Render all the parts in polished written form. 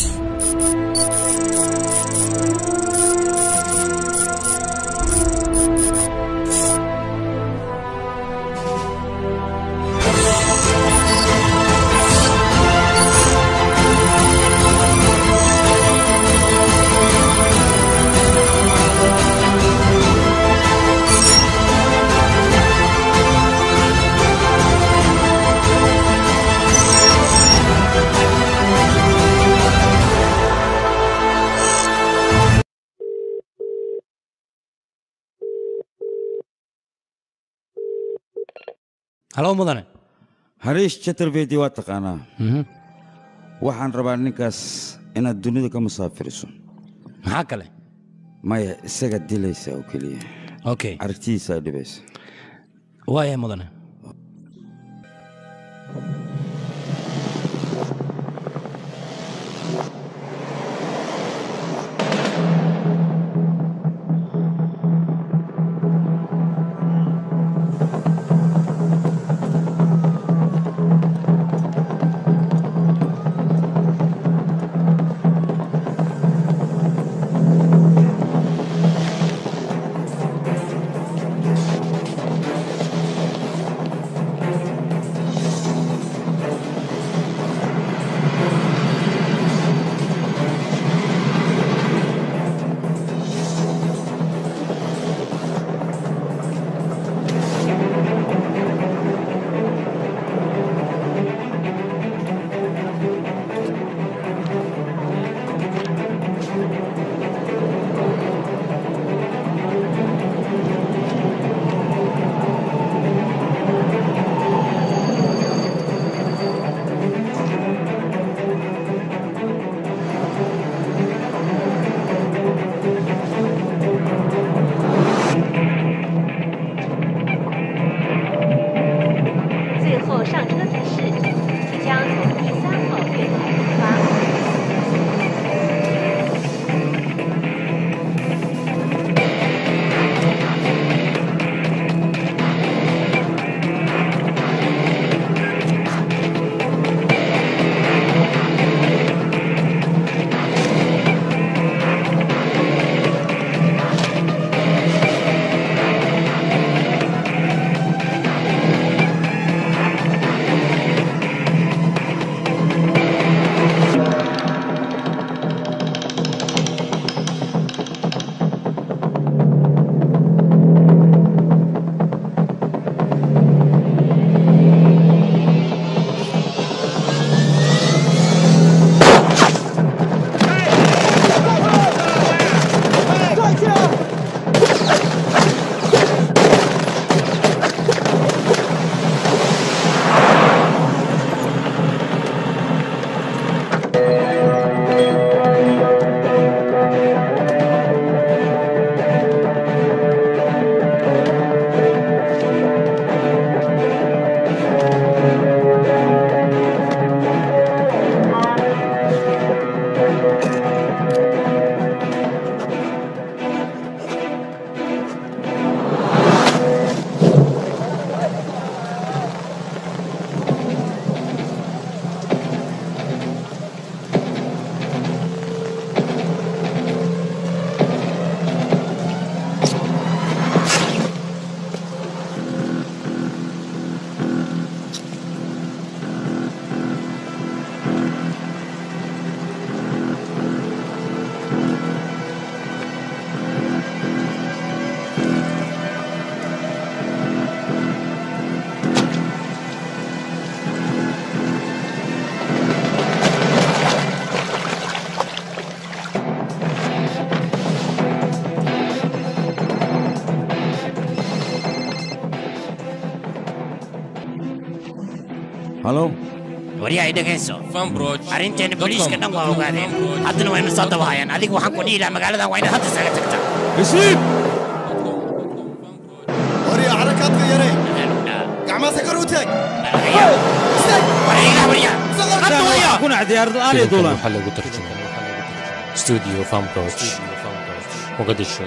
هلو مدني هريش شتر فيدي واتقانا waxaan rabaa ninkaas inaad dunida ka musaafiriso maxaa kale maya isaga dilaysa oo kaliya okay aragtiisa dhibaysa waaya mudane هلو وريا إيدكيسو فان بروج أرنتين بوليس كنا وقاعدين حتى وين صوت وهايان هذيك وحن كوني لا مقالة وين هذا سكتة يسيب وريا حركات غيري قعما سكروتك وريا كنا عديار آلي دولا محل ترجمة استوديو فان بروج مقدشو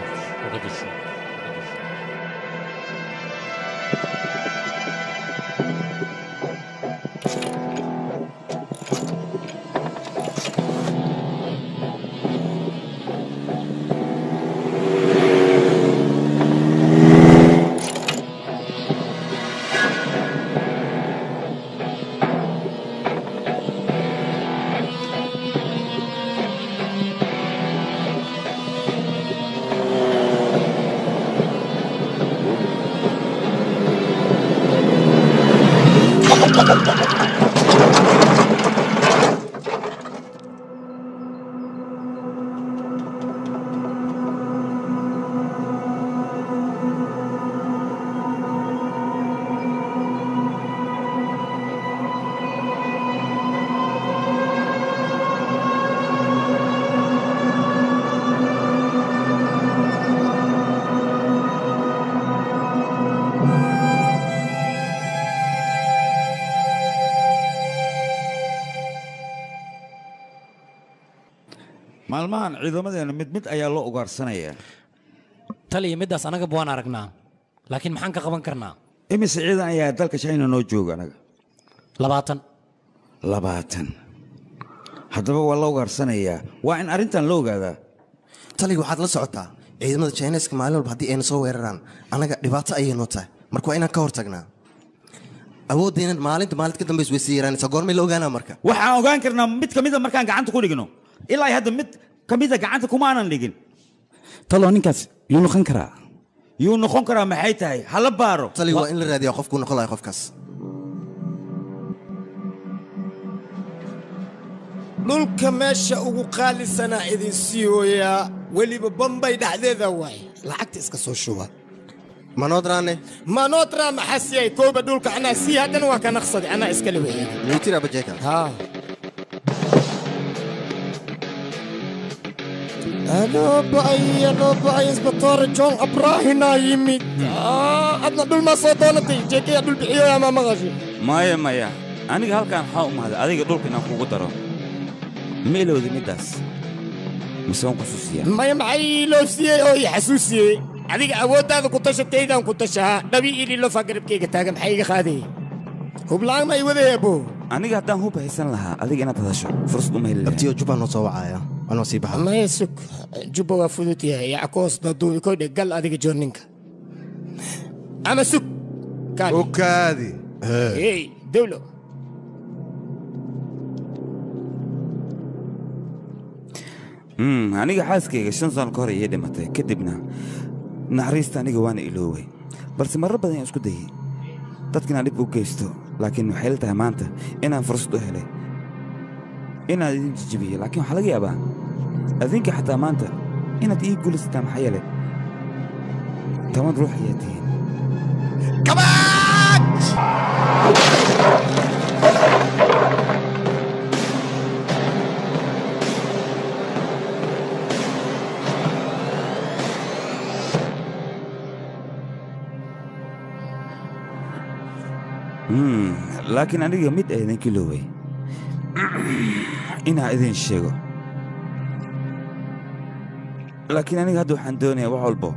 maalmahan ciidamadeena mid ayaa loo ugaarsanaya taliya midaas anaga baan aragnaa laakiin maxaan ka qaban karnaa imise ciidan ayaa dalka China noo jooga anaga 20 haddaba waa la ugaarsanaya waa in arintan la ogaadaa taliya waxaad la socotaa ciidamada Chinese-ka maalin walba haddii ayna soo weeraraan anaga dhibaato ayay noo tahay marka waa inaan ka hortagnaa awoodeenan maalinta ka dambeys way sii yaraanaysaa goormay la ogaanaa marka waxaan ogaan karnaa mid kamid markaan gacanta ku dhigno ilaa hadda mid kamid gacanta kuma aanan dhigin talo ninkaas yuu noqon karaa maxay tahay hala baaro taliya waa in la raadiyaa qofku noqon lahay qofkaas dhulka meesha ugu qaalisana idin sii hooyaa weliba Bombay dhexdeeda waay lacagta iska soo shuba manodra maxasiyay kooba dhulka ana sii hadan waa ka naqsaday ana iska leeyahay luutira bajeeka ha أنا بأي إسبطار جون أبراهيم يميت أدنى دول ما صوتونتي جيكي دول بحيو يا ماما غشي مايا أنا قال كان حاوم هذا أديك دول كنا فوق ترى ميلو ذي مداس مسوون خصوصية مايا معي لو سي أو يحسوسي أديك أود هذا كنتش تيدا كنتش نبي إلي لو فاكر بكيك تاجم حقيقة خادي هو بلان ما يودي يا أبو أنا قاعد هو بحسن لها أديك أنا تدشر فرصة مهلة أبتيو جبان نصوعايا أنا سيبها ما يسك جبوا وفلوتي يا عكوس ضدو يكون قال أديك جونينك أنا سك كادي وكادي إيه دولو aniga xaaskayga 5 sano ka hor ayay dhimatay kadibna naxariista aniga waan ilooway balse marar badan aan isku dayay dadkina dib u geysto laakiin waxay la tahay maanta inaan fursad u helay inaan idin jijibiyo laakiin waxa laga yaabaa adinka xataa maanta inaad ii guulaysataan maxaa yeelay tamad ruux ayaa tihiin kabaaj laakiin aniga mid aydan kilooway inaa idin sheego laakiin aniga hadda waxaan doonayaa wax walbo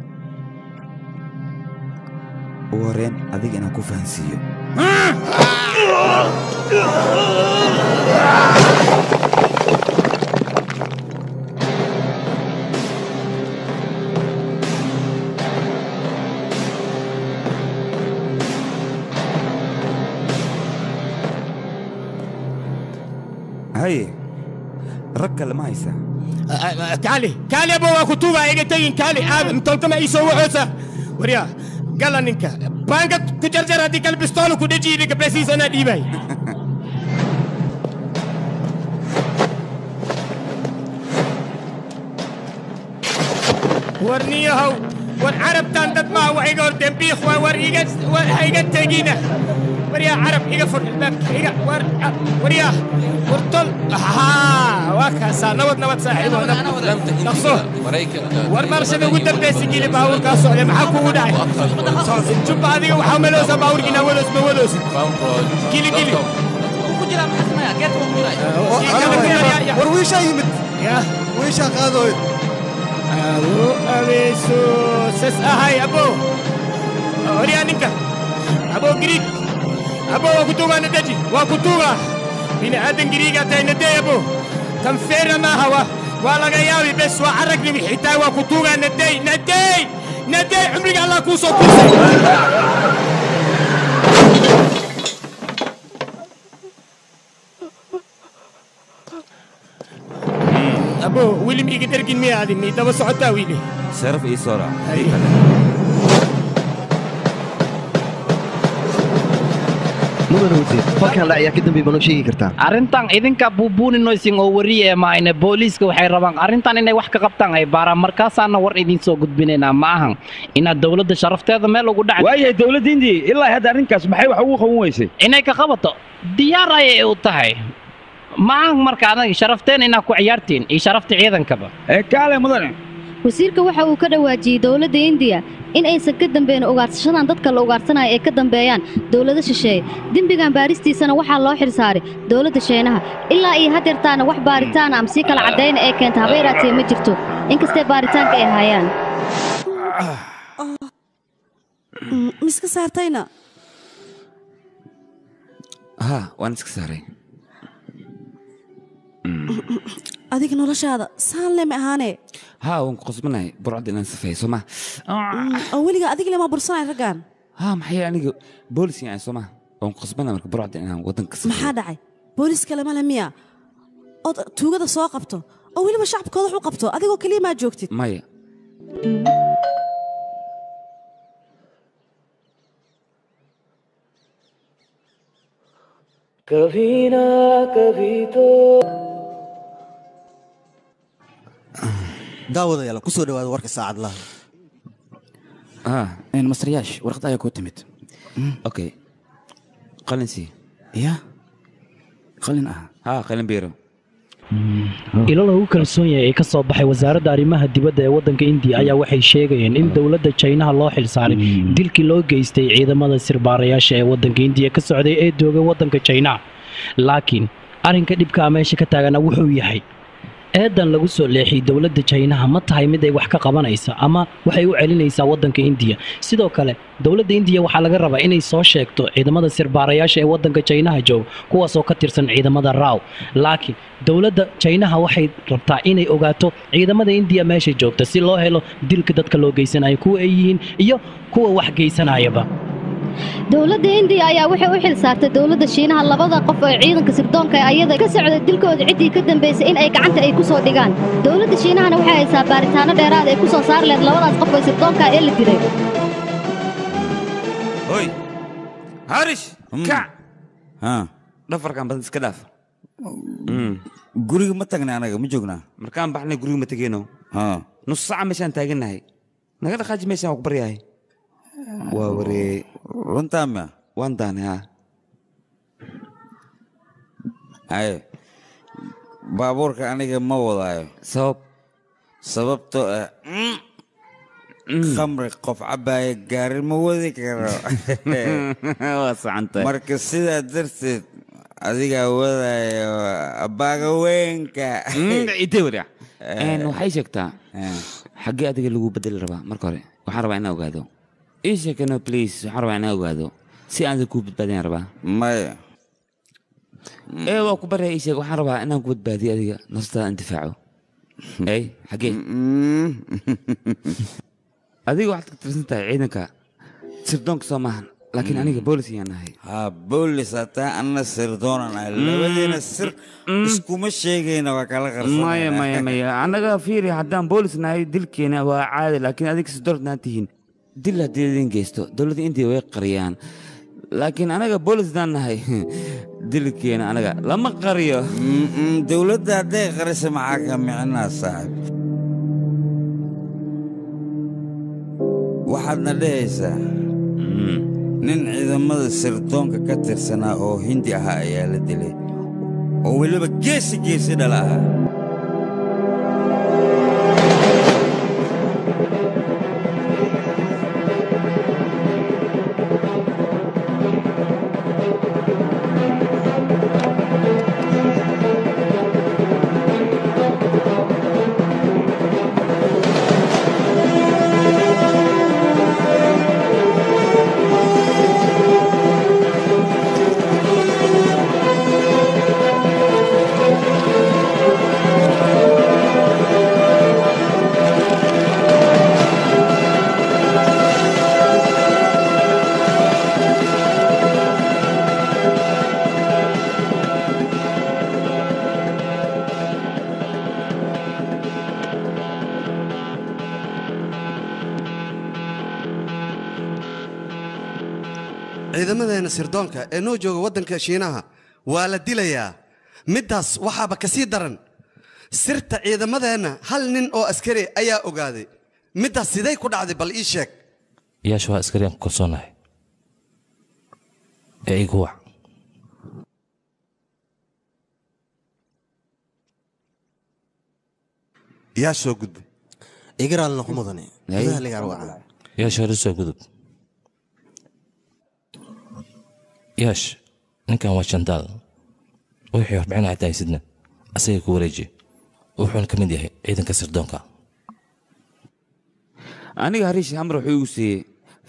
ugu horreyn adiga inaan ku fahansiiyo هاي ركّ لما يسا كالي أبو كتوبة إيجتين كالي متلقى ما يسوي حوسة وريا قال نينك بانك كجرجر هذيك البستول وكدجي لك بريسيس أنا ديباي ورنيه هو والعرب تندت ما هو إيجور دبيخ وإيجت تجينا وريا عرب يقفل الباب وريا ورطل وكاسا نوت ساحب نقصه والمرشد قدام بيس جيلي باور كاسو على معاكو وداي شوف هذه وحملوسا باور جينا ولوس جيلي وكجرا محسنا قد ورويشا يمت يا ويشا قادوي أبيسو سس هاي أبو وريا نيكا أبو جريك أبو وكتوغا ندجي وكتوغا بني آدم جريكا تاي ندي أبو كم فير ما هوا ولا غياوي بس وعرقني بحتاي وكتوغا ندي عمرك الله كوسو أبو ويلي ميجي تركين مي هذه مي تبى سعودة ويلي شرف إيه صورة falkan la ayaa ka dambeeyay banu sheegi kartaa arrintan idinka buubuuninoo isin oo wariye maayna booliiska waxay rabaan arrintan inay wax ka qabtaan ay baaraan markaasaana war idin soo gudbinaynaa ma ahan inaad dawladda sharafteeda meel ugu dhacdo waayahay dawladda India ilaa hadda arrinkaas maxay wax ugu qaban weysay inay ka qabato diyaar ayay u tahay ma ahan marka anaga sharafteen inaa ku ciyaartiin iyo sharafta ciidankaba kaale mudane wasiirka waxa uu ka dhawaajiyey dowladda India in aysan ka dambeyn ugaarsashadan dadka la ugaarsanaya ee ka dambeeyaan dowladda shisheeye dembigan baaristiisana waxaa loo xilsaaray dowladda Shiinaha ilaa iyo hadeertaana wax baaritaan am si kala cadeyn ee keenta habeeraatee ma jirto inkastoo baaritaanka ay hayaan miska saartayna waan iska saaray adiga noloshaada saan leh ma ahaane waan ku qasbanahay burcad inaan safeeyo ma weliga adiga lama bursanay ragaan maxay aniga boolis yaan soo ma waan ku qasbanahay marka burcad inaan wadanka safeeyo maxaa dhacay booliska lama lamiya oo tuugada soo qabto oo weliba shacabkooda wax u qabto adigoo kaliya ma joogtid maya कभी ना कभी तो daawadayaal ku soo dhawaada warka saacadlaha masriyaash warqad ayaa ku timid okay qalinsi qalin qalin beero ilo lagu kalsoon yahay ee ka soo baxay wasaaradda arrimaha dibadda ee waddanka India ayaa waxay sheegayeen in dawladda China loo xilsaaray dilkii loo geystay ciidamada sirbaarayaasha ee waddanka India ka socday ee doogay waddanka China laakiin arrinka dhibka meesha ka taagana wuxuu yahay eedan lagu soo leexiyay dawladda China ma tahay mid ay wax ka qabanaysa ama waxay u celinaysaa waddanka India sidoo kale dawladda India waxa laga rabaa inay soo sheegto ciidamada sirbaarayaasha ee waddanka China joog kuwaas oo ka tirsan ciidamada RAW laakiin dawladda China waxay rabtaa inay ogaato ciidamada India meesha joogta si loo helo dilka dadka loo geysanayo kuwa ay yihiin iyo kuwa wax geysanayaba dowladda India ayaa waxay u xil saartay dowladda Shiinaha labada qof ee ciidanka sirdoonka ayada ka socday dilkooda cidii ka dambeysay in ay gacanta ay ku soo dhigaan dowladda Shiinahana waxay haysaa baaritaano dheeraad ay ku soo saar leed labadaas qof ee sirdoonka ee la dilay hoy harish ka dhafarkan badan iska dhaaf guriga ma tagnay anaga ma joognaa markaan baxnay guriga ma tageeno nus saac meeshaan taaganahay naga dhaqaaji meeshaan waa ku baryahay waa waree runtaa ma waan daanay baabuurka aniga ma wadaayo sababtoo khamri qof cabaayo gaari ma wadi karo waa sacantahay marka sidaa darteed adigaa wadaayo abbaaga weynka ite wariya waxay sheegtaa xaggee adiga lagu bedeli rabaa marka hore waxaan rabaa inaan ogaado ii sheekano please waxaan rabaa inaan ogaado si aan ku badbaadin rabaa maya waa ku baraya ii sheeg waxaan rabaa inaan ku badbaadiyo adiga naftaada indifaaco xaggee adiga waxaad ka tirsan tahay ciidanka sirdoonka soo maahan laakiin aniga boolis ayaan nahay boolis hataa anna sirdoona nahay labadeena sir iskuma sheegayna waa kala qarsanaya maya annaga fiiri haddaan boolis nahay dilkeena waa caadi laakiin adiga sirdoonad tihiin dil haddii idin geysto dowladda India way qariyaan laakiin anaga boolisdaan nahay dilkeena anaga lama qariyo dowladda hadday qarisa maxaa ka micnaa saaxib waxaadna dhehaysaa nin ciidamada sirdoonka ka tirsanaa oo hindi ahaa ayaa la dilay oo weliba geesi dhala ahaa ciidamadeena sirdoonka ee noo jooga waddanka Shiinaha waa la dilayaa midaas waxaaba ka sii daran sirta ciidamadeena hal nin oo askari ayaa ogaaday midaas sidee ku dhacday bal ii sheeg yaashu waa askari aan ku kalsoonahay ee igu wac yaa soo gudbay igaraal noqo mudane gudaha laga arwaca yaash hore soo gudub yaash ninkan waa jandaal wixii warbixin ay tahay sidna asaga ku wareeji wuxuuna ka mid yahay ciidanka sirdoonka aniga hariish amar wuxuu igu siiyey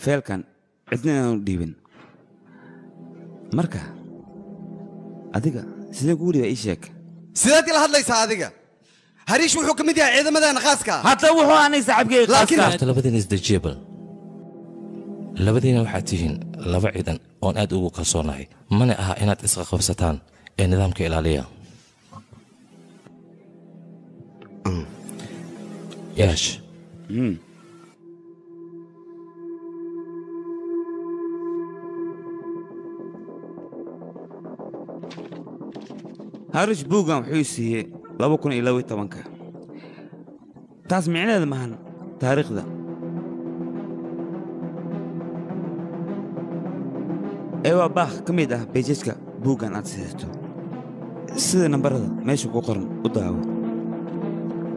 feelkan cidna inaanu dhiibin marka adiga sidee kugu dhiba ii sheeg sideed ila hadlaysaa adiga hariish wuxuu ka mid yahay ciidamadeena khaaska hadda wuxuu aanay saaxiibkay khaaska labadiina isdejiyable labadiina waxaad tihiin laba ciidan oon aad ugu kalsoonahay mana aha inaad isqa qabsataan ee nidaamka ilaaliya yaash harish buugan wuxuu siiyey 2012 taas micnaheedu maahan taariikhda ee waa baakh ka mid ah beejajka buuggan aad sidato sida nambarada meesha ku qoran u daawo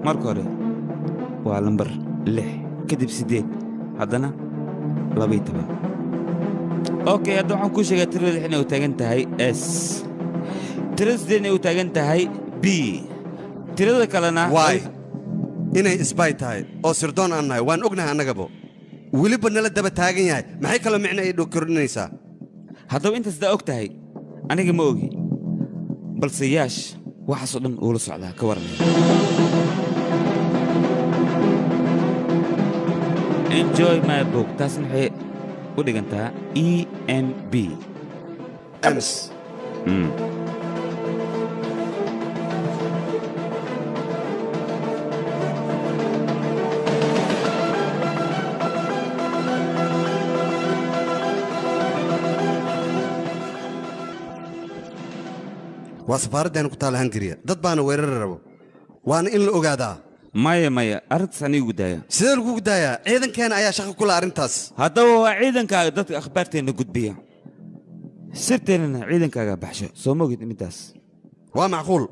marka hore waa lambar 6 kadib 8 haddana 12 okay hadda waxaan kuu sheegaa tirada 6 inay u taagan tahay s tirada 8 inay u taagan tahay b tirada kalena waay inay isbay tahay oo sirdoon aan nahay waan ognahay annagabo weliba nala daba taagan yahay maxay kaloo micno ay kordhinaysaa haddaba intaas daa og tahay aniga ma ogi balse yaash waxaasoo dhan uula socdaa ka waranaya enjoy my book taasna waxay u dhigantaa EMB ems waa safaaraddeena ku taala hungariya dad baana weerari rabo waana in la ogaadaa maya arrintaas aniga gudaaya sidee lagu gudaayaa ciidankeena ayaa shaqo kula arrintaas haddaba waa ciidankaaga dadka akhbaarteenna gudbiya sirteennana ciidankaaga baxsho soo mogid middaas waa macquul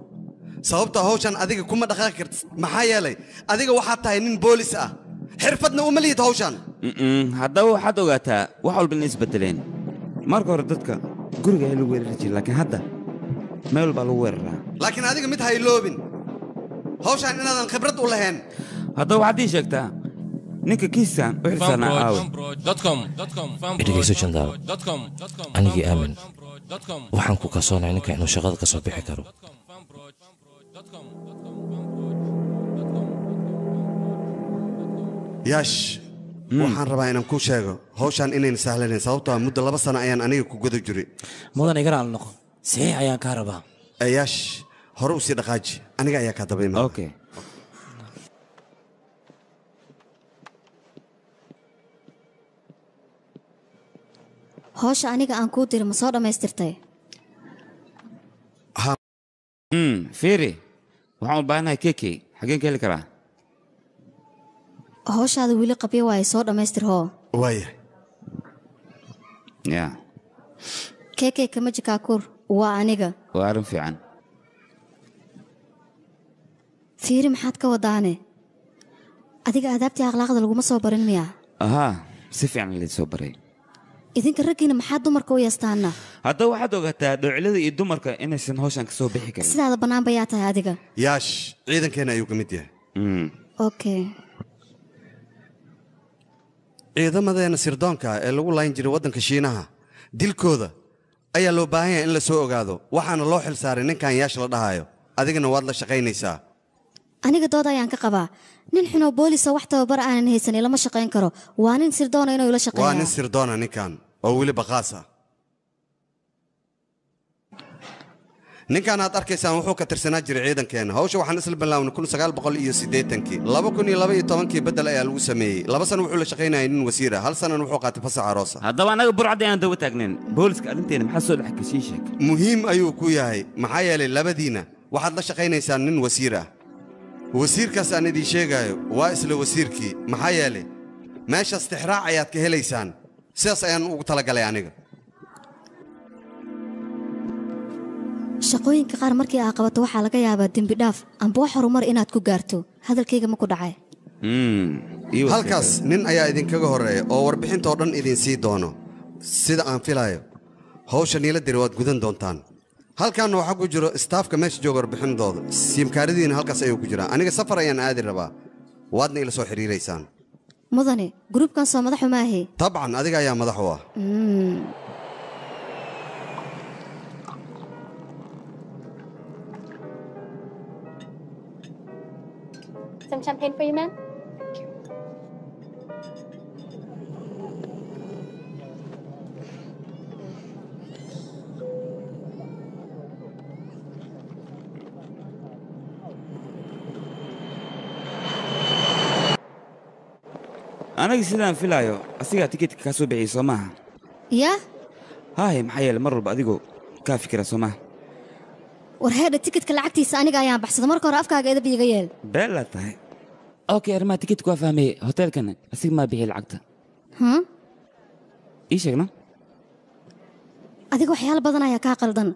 sababta hawshan adiga kuma dhaqaaqi kartid maxaa yeelay adiga waxaad tahay nin boolis ah xirfadna uma lihid hawshan haddaba waxaad ogaataa wax walba inay isbeddeleen marka hore dadka guriga ayaa lagu weerari jiray laakiin hadda meel baa lagu weeraraa laakiin adiga mid ha iloobin hawshan inaadan khibrad u lahayn haddaba waxaad ii sheegtaa ninka kiiskan u xilsaanaa aawe idhegayso jandaal anigii aamin waxaan ku kalsoonahay ninka inuu shaqada ka soo bixi karo yaash waxaan rabaa inaan kuu sheego hawshan inayna sahlanayn sababtoo ah muddo 2 sano ayaan aniga ku guda jiray mudan igaraal noqo saxiix ayaan kaa rabaa yaash hore u sii dhaqaaji aniga ayaa kaa daba imaan okay hawsha aniga aan kuu diri ma soo dhammaystirtay fiiri waxaan u baahanahay kekey xageen ka heli karaa hawshaada weli qabyo waaye soo dhammaystir hoo waaya ya kekey kama jikaakur waa aniga waa arrin fiican fiiri maxaad ka wadaane adiga aadaabtii akhlaaqda laguma soo barin miya ahaa si fiican layd soo baray idinka raggiina maxaad dumarka u yeestaana haddaba waxaad ogaataa dhowcilada iyo dumarka inaysan hawshan ka soo bixi karin sidaada bannaan bayaa tahay adiga yaash ciidankeena ayuu ka mid yahay okay ciidamadeena sirdoonka ee lagu layn jiray waddanka shiinaha dilkooda ayaa loo baahan yahay in la soo ogaado waxaana loo xil saaray ninkan yaash la dhahayo adigana waad la shaqaynaysaa aniga dood ayaan ka qabaa nin xunoo boolisa wax tababar aanan haysanin lama shaqayn karo waa nin sirdoona inuu la shaqeeyaa waa nin sirdoona ninkan oo weli baqaas ah ninkan aad arkaysaan wuxuu ka tirsanaa jiray ciidankeena hawsha waxaan isla bilaabnay 1980kii 2012kii bedel ayaa lagu sameeyey 2 sano wuxuu la shaqaynayay nin wasiir ah 1 sanana wuxuu qaatay fasax aroosa haddaba anaga burcad ayaan daba taagnayn booliska arrinteena maxaa soo dhex gashay sheeg muhiim ayuu ku yahay maxaa yeelay labadiina waxaad la shaqaynaysaan nin wasiir ah wasiirkaas aan idin sheegayo waa isla wasiirkii maxaa yeelay meeshaas tixraac ayaad ka helaysaan sidaas ayaan ugu talagalay aniga shaqooyinka qaar markii aad qabato waxaa laga yaabaa dembi dhaaf amba wax horumar inaad ku gaarto hadalkayga ma ku dhacay halkaas nin ayaa idinkaga horeeya oo warbixintoo dhan idin sii doono sida aan filayo hawsha niila diri waad gudan doontaan halkaanna waxaa ku jiro istaafka meesha jooga warbixintooda siimkaaradiina halkaas ayuu ku jiraa aniga safar ayaan aadi rabaa waadna ila soo xiriiraysaan mudane gruubkan soo madaxu maahe tabcan adiga ayaa madax u ah Some champagne for you, ma'am? anaga sidaan filayo asigaa tikidka kaa soo bixiyey soo maaha yaa haahe maxaa yeele mar walba adigoo kaa fikira soo maaha war heedha tikidka lacagtiisa aniga ayaan baxsada marka hore afkaaga edab iiga yeel beelaa tahay okay arrimaha tikidka waa fahmeye hoteelkan asiga maa bixiye lacagta ii sheegna adiga waxyaalo badan ayaa kaa qaldan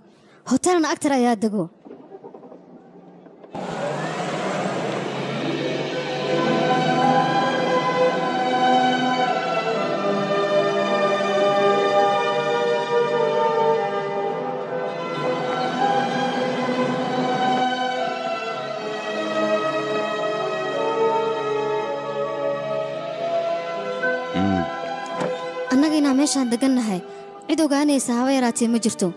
hoteelna agtar ayaa dego meeshaan degannahay cid ogaanaysa haba yaraatee ma jirto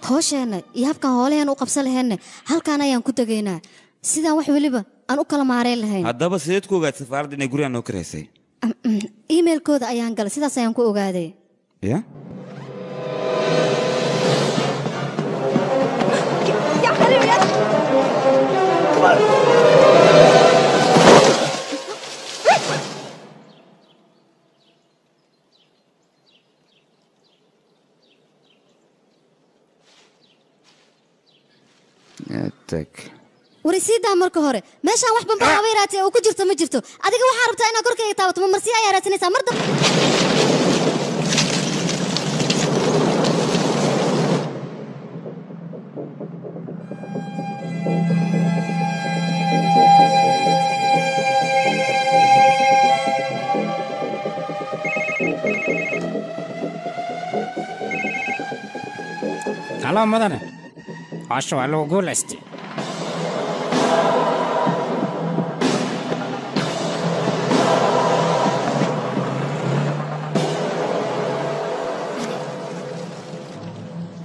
hoosheenna iyo habkaan hoolaheen u qabsan laheenna halkaan ayaan ku tegaynaa sidaan wax weliba aan u kala maarayn lahayn haddaba sideed ku ogaad safaaradda inay gurigaan noo karaysay iimailkooda ayaan galay sidaas ayaan ku ogaaday ya warisiidaa marka hore meeshaan wax banbaa haba yaraatee oo ku jirto ma jirto adiga waxaa rabtaa inaad korkayga taabato ma marsi ayaa raadsanaysaa mar halo mudane hawsha waa lagu guulaystay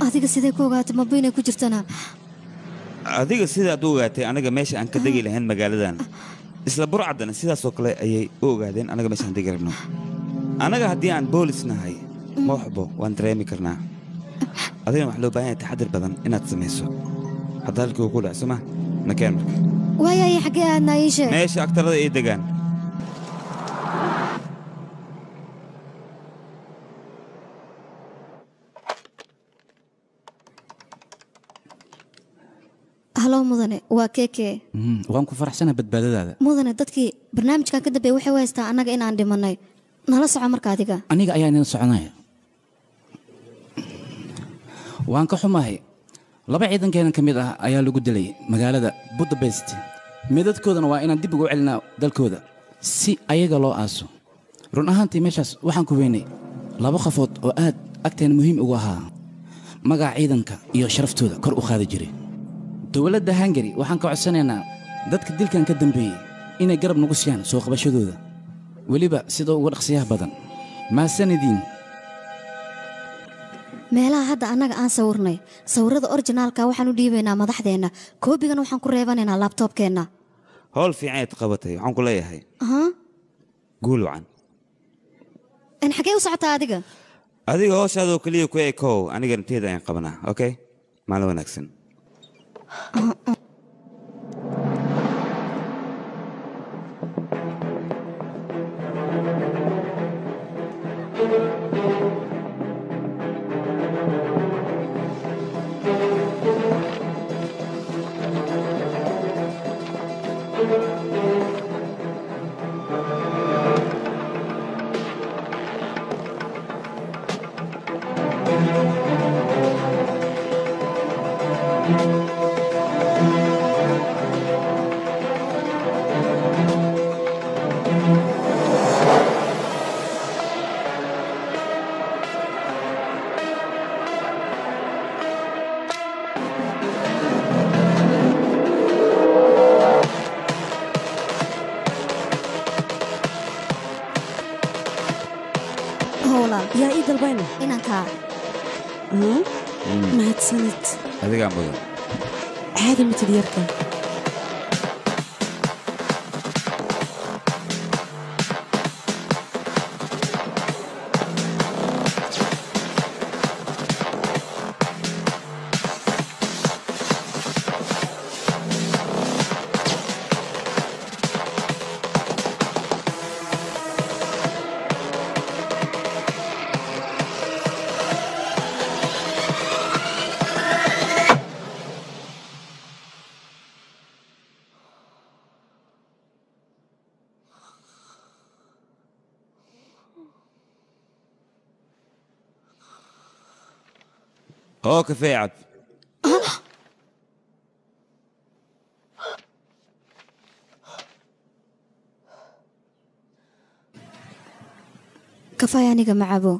adiga sidee ku ogaatay maba inay ku jirtana adiga sidaad u ogaatay anaga meesha aan ka degi lahayn magaaladan isla burcaddana sidaasoo kale ayay u ogaadeen anaga meesha aan degi rabno anaga haddii aan boolis nahay ma waxbo waan dareemi karnaa adigana wax loo baahan yahay taxadir badan inaad samayso hadda halkii uu ku dhac soma nakeen marka waayay xaggee aadnaa ii sheeg meesha agtarada ay degaan halo mudane waa keeke waan ku faraxsanahay badbaadadaada mudane dadkii barnaamijkan ka dambeeya waxay u haystaa annaga inaan dhimanay nala soco marka adiga aniga ayaa idin soconaya waan ka xumahay laba ciidankeena ka mid ah ayaa lagu dilay magaalada budapest meedadkoodana waa inaan dib ugu celinaa dalkooda si ayaga loo aaso run ahaantii meeshaas waxaan ku weynay laba qafood oo aad agteena muhiim ugu ahaa magaca ciidanka iyo sharaftooda kor u qaadi jiray dowladda hungari waxaan ka codsanaynaa dadka dilkan ka dambeeyey inay garab nagu siiyaan soo qabashadooda weliba sida uga dhaqsiyaha badan maasanidiin meelaha hadda annaga aan sawirnay sawirrada orjinaalka waxaan u dhiibaynaa madaxdeenna koobigana waxaan ku reebanaynaa laabtoobkeenna howl fiicayd qabatay waxaan ku leeyahay guul wacan xaggee u socotaa adiga adiga hooshaadoo keliya ku ekow aniga inteeda ayaan qabanaa okay maalin wanaagsan inankaa mahadsanid adigaa mudan caadi matid yarkan هو كفاية عبد كفاية أنيقا مع أبو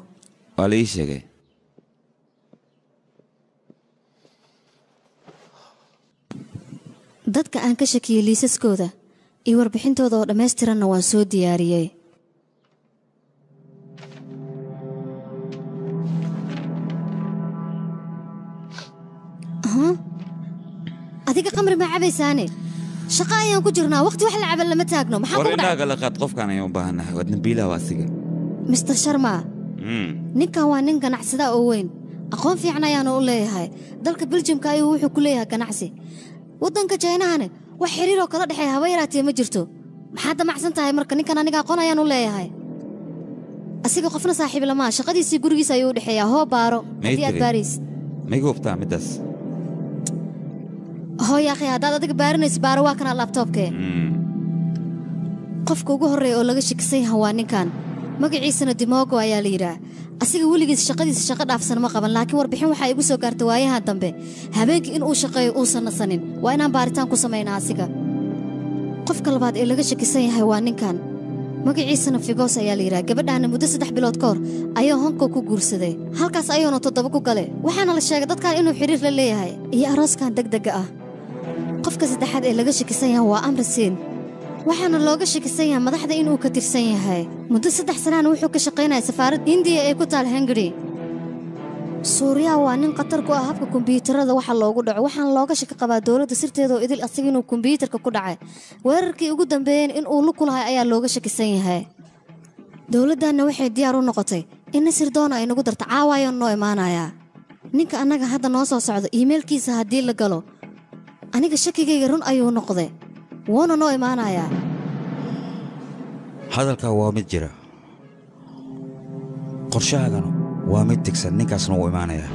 ولا إيش يا جاي dadka aan ka shakiyey liisaskooda iyo warbixintooda oo dhammaystiranna waan soo diyaariyey adiga qamri ma cabaysaane shaqo ayaan ku jirnaa waqti wax la caban lama taagno maxaa ku ورينا قال لقد قف كان يوم بهنا ودنا بيلا واسقة Mr. Sharma ninkan waa nin ganacsada oo weyn aqoon fiican ayaan u leeyahay dalka Belgiumka ayuu wuxuu ku leeyahay ganacsi wadanka China-hana wax xiriir oo kala dhaxay haba yaraatee ma jirto maxaad damacsan tahay marka ninkan aniga aqoon ayaan u leeyahay asiga qofna saaxiib lama shaqadiisii gurigiisa ayuu u dhaxeeyaa hoo baaro hadii aad baaris ما يقول بتاع مدرس هو يا أخي هذا أديك بارنس باروا كان اللابتوب كي قف كوجو هري ولا جش كسي هواني كان ما قعيسنا دماغه يا ليرا أسيق ولي جس شقة دافسنا ما قبل لكن وربحين وحيبو سكرت وياها دمبه هبيك إن أو شقة أوصلنا سنين وأنا بارتان كوسمينا أسيقا قف كلبات إلا جش كسي هواني كان ما قعيسنا في قوس يا ليرا قبل أنا مدرسة بلاد كور أيوه هنكو كوجورسدي هالكاس أيوه نتطبقوا كله وحنا للشيء ده كان إنه حرير للي هاي يا راس كان دق qofka saddexaad ee laga shakisan yahay waa Amr Siin waxaana looga shakisan yahay madaxda inuu ka tirsan yahay muddo 3 sano wuxuu ka shaqeynaa safaaradda India ee ku taal Hungary Suuriya waa nin qatar ku ah habka kombiyuutarada waxa loogu dhaco waxaan looga shaki qabaa dawladda sirteeda oo idil asaga inuu kombiyuutarka ku dhacay weerarkii ugu dambeeyay in uu lug ku lahay ayaa looga shakisan yahay dawladana waxay diyaar u noqotay in sirdoon ay nagu darto caawayo noo imaanaya ninka anaga hadda noo soo socdo emailkiisa hadii la galo aniga shakigayga run ayuu noqday woona noo imaanayaa hadalka waa mid jira qorshahaagana waa mid tigsan ninkaasna wuu imaanayaa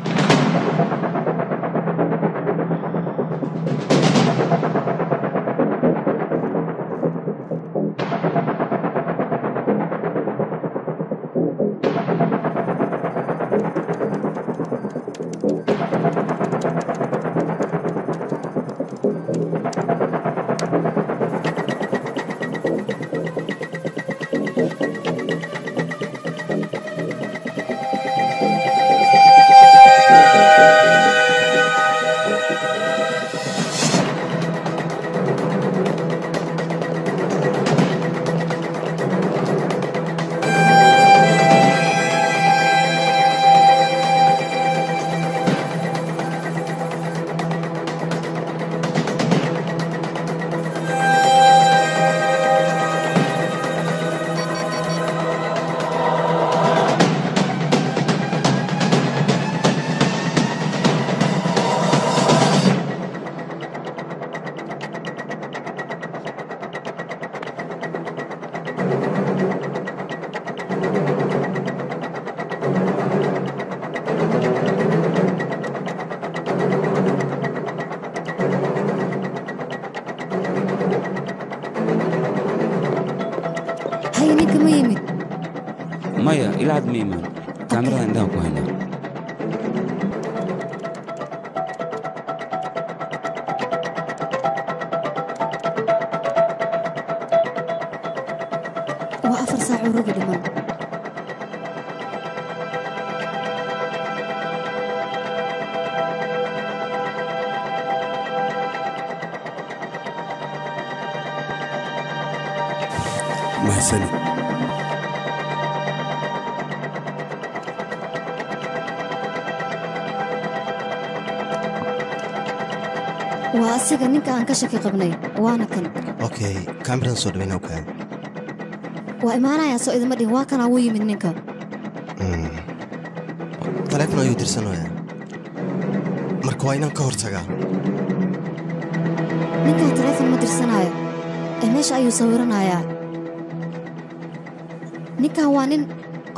maya ilaa had ma imaan kaamirada indhaha ku haynaa waa 4 saac oo rugi dhiman mahadsanid waa asiga ninka aan ka shaki qabnay waana kan okay kaamiradan soo dhaweyna okaa waa imaanayaa soo idima dhihin waa kanaa wuu yimid ninka taleefon ayuu dirsanayaa marka waa inaan ka hortagaa ninkan taleefon ma dirsanaayo ee meesha ayuu sawiranayaa ninkan waa nin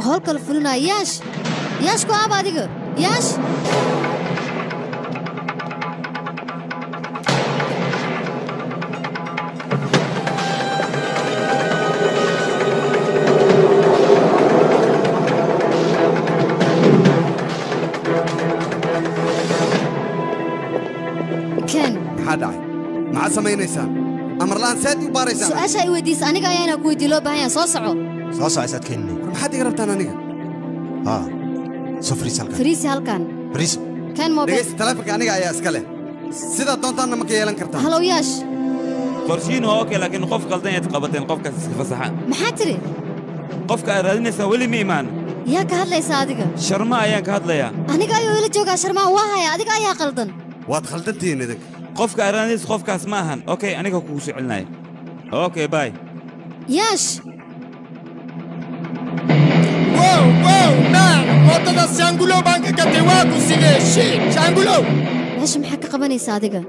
howl kala fulinaya yaash ku aaba adiga yaash maxaad samaynaysaa amarla'aan saad u baaraysaan su'aasha ay weydiisa aniga ayaana ku weydii loo baahan yahay soo soco isaad keeninay maxaad iga rabtaan aniga soo fariisi fariisi halkan kan mobil dhegaysta taleefanka aniga ayaa iska leh sidaad doontaanna ma ka yeelan kartaan halow yaash qorshiin waa okay laakiin qof qaldan yaad qabateen qofkaas iska fasaxa maxaa tiri qofka aad raadinaysaa weli ma imaan yaa ka hadlaysaa adiga sharma ayaan ka hadlayaa aniga ayuu ila joogaa sharmaa waa haya adiga ayaa qaldan waad khaldantihiin idinka qofka aad raadinaysa qofkaas ma ahan okay aniga kugu soo celinaya okay bye yaash wow naam wadada shaangulo baan ka gatay waa ku sidee shit shaangulo meesha maxaa ka qabanaysaa adiga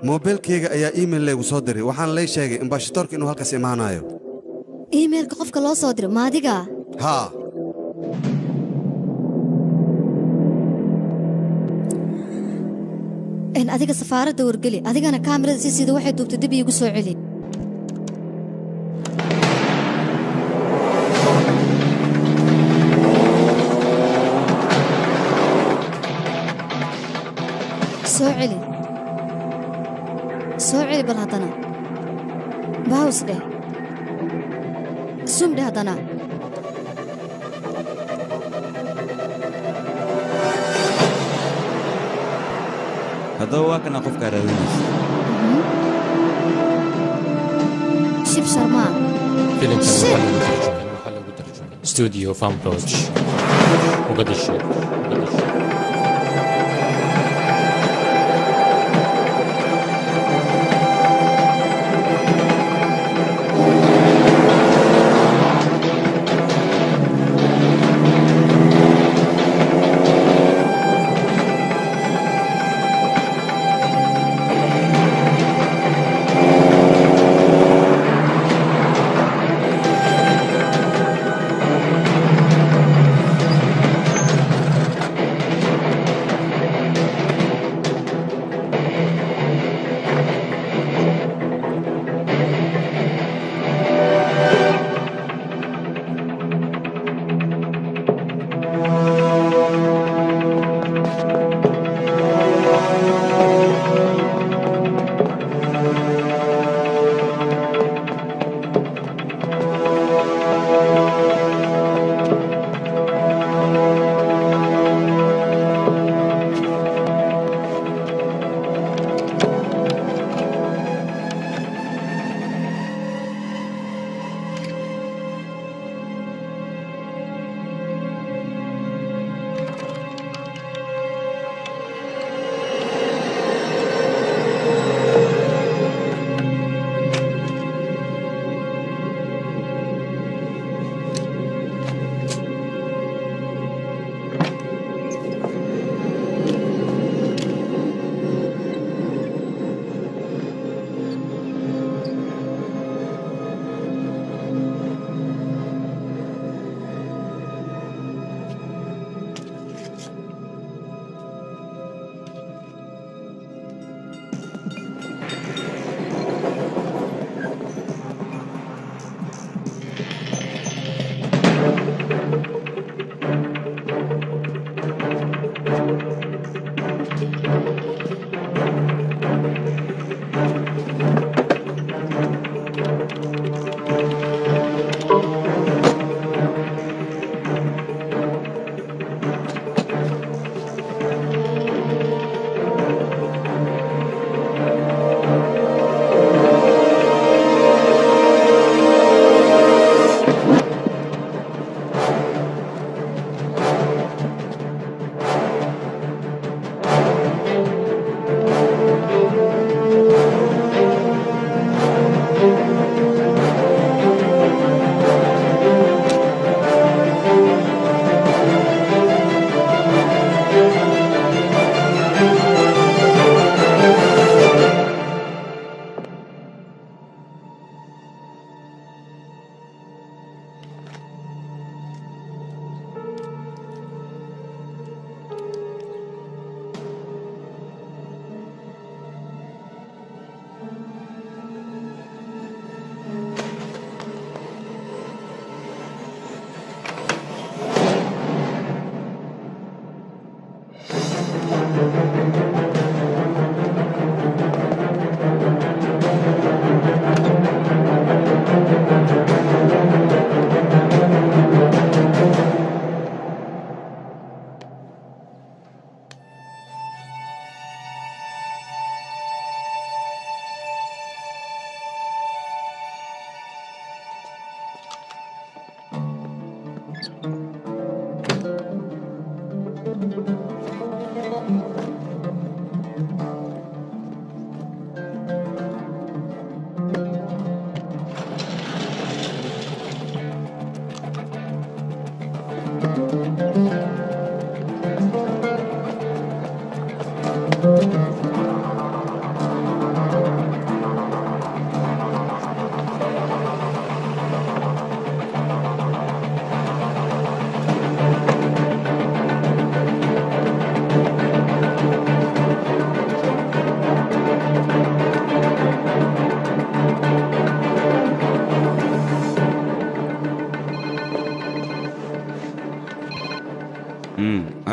moobilkayga ayaa iimayl laygu soo diray waxaan lay sheegay ambashatoorka inuu halkaas imaanayo iimaylka qofka loo soo diray ma adiga haa adiga safaaradda wargeli adigana kaamirada si sida waxay duubtay dib iigu soo celi soo celi bal haddana bahaws dheh sum dheh haddana haddaba waa kana qofkaa raadinaysa shib sharmaa filimkan waxaa lagu tarjumay studio fanbroch muqadisho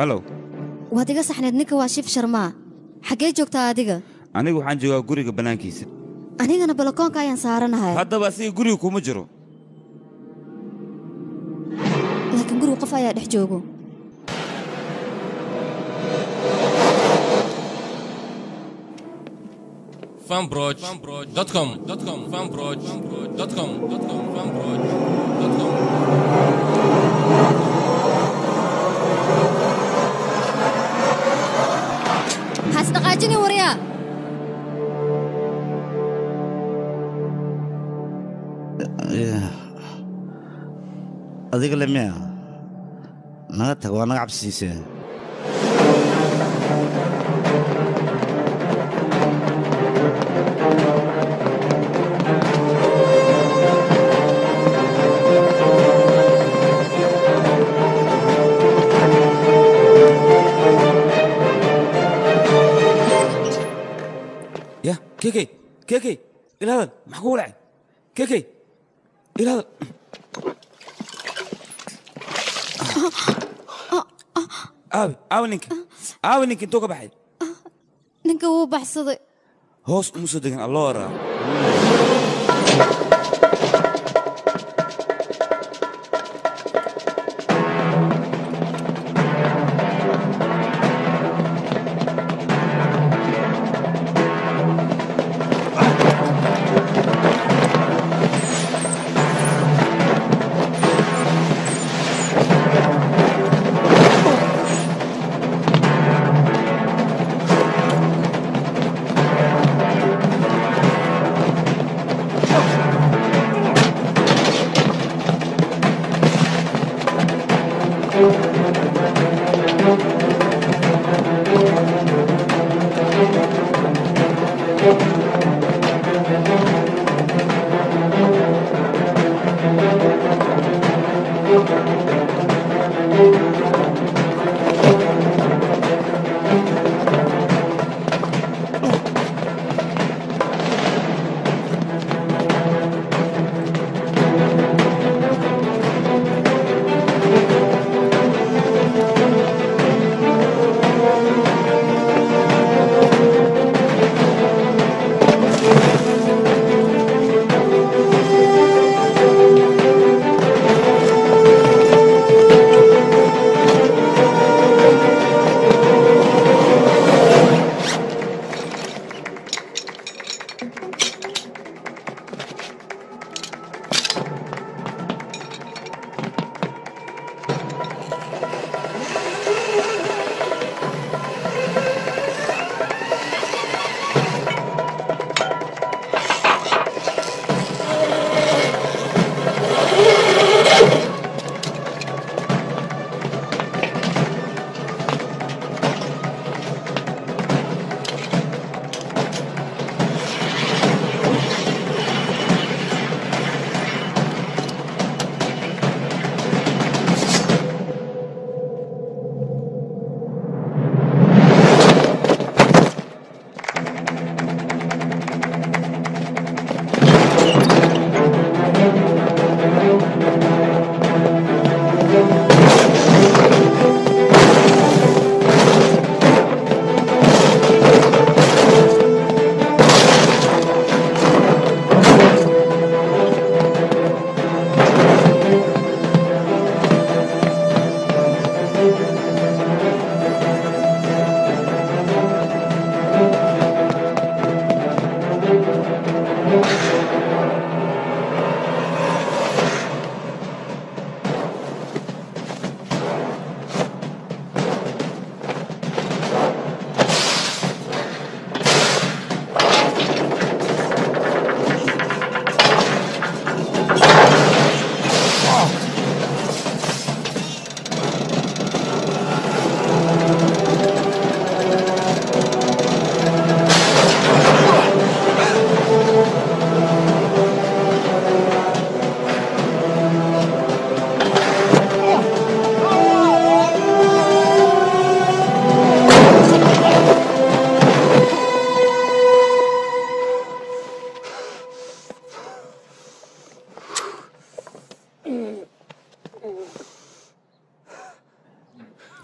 halo waad iga saxneed ninka waa Shiif Sharma xagee joogtaa adiga anigu waxaan joogaa guriga banaankiisa anigana balakoonka ayaan saaranahay haddaba asiga guriga kuma jiro laakiin guriga qof ayaa dhex joogo fanbroch.com fanbroch.com hasdaqaajini wariya adiga lemea naga tag waa naga cabsiisee كيكي إلى هذا محقول عين كيكي إلى هذا آوي نينك انتوك بحي نينك هو بحصدي هوس مصدقين الله ورا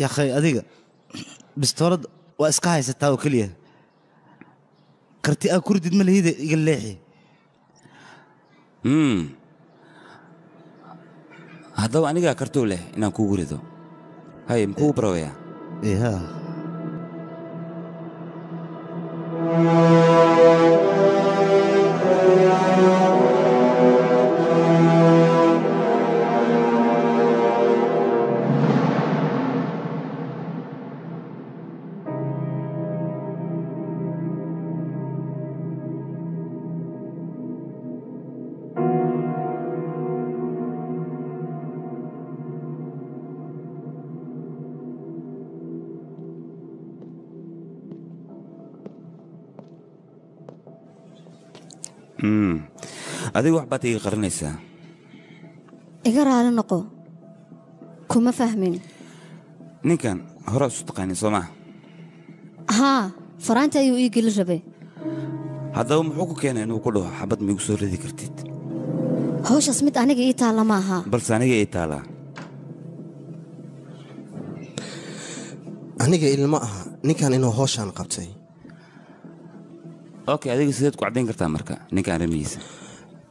يا أخي أديك بستورد وأسكاي ستاو كليه كرتي أكورد ملهيدة يقليحي هذا أنا كرتو له إن أكو ورده هاي مكو برويا إيه adiga wax baad iga qarinaysaa iga raali noqo kuma fahmin ninkan hore isu taqaanin soo maa haa faraanta ayuu ii geli rabay haddaba muxuu ku keenay inuu ku dhaho xabad miigu soo ridi kartid hawshaas mid aniga ii taalla ma aha balse aniga ii taalaa aniga ilma aha ninkan inuu hawshaan qabtay okay adiga sideed ku caddayn kartaa marka ninkan arrimihiisa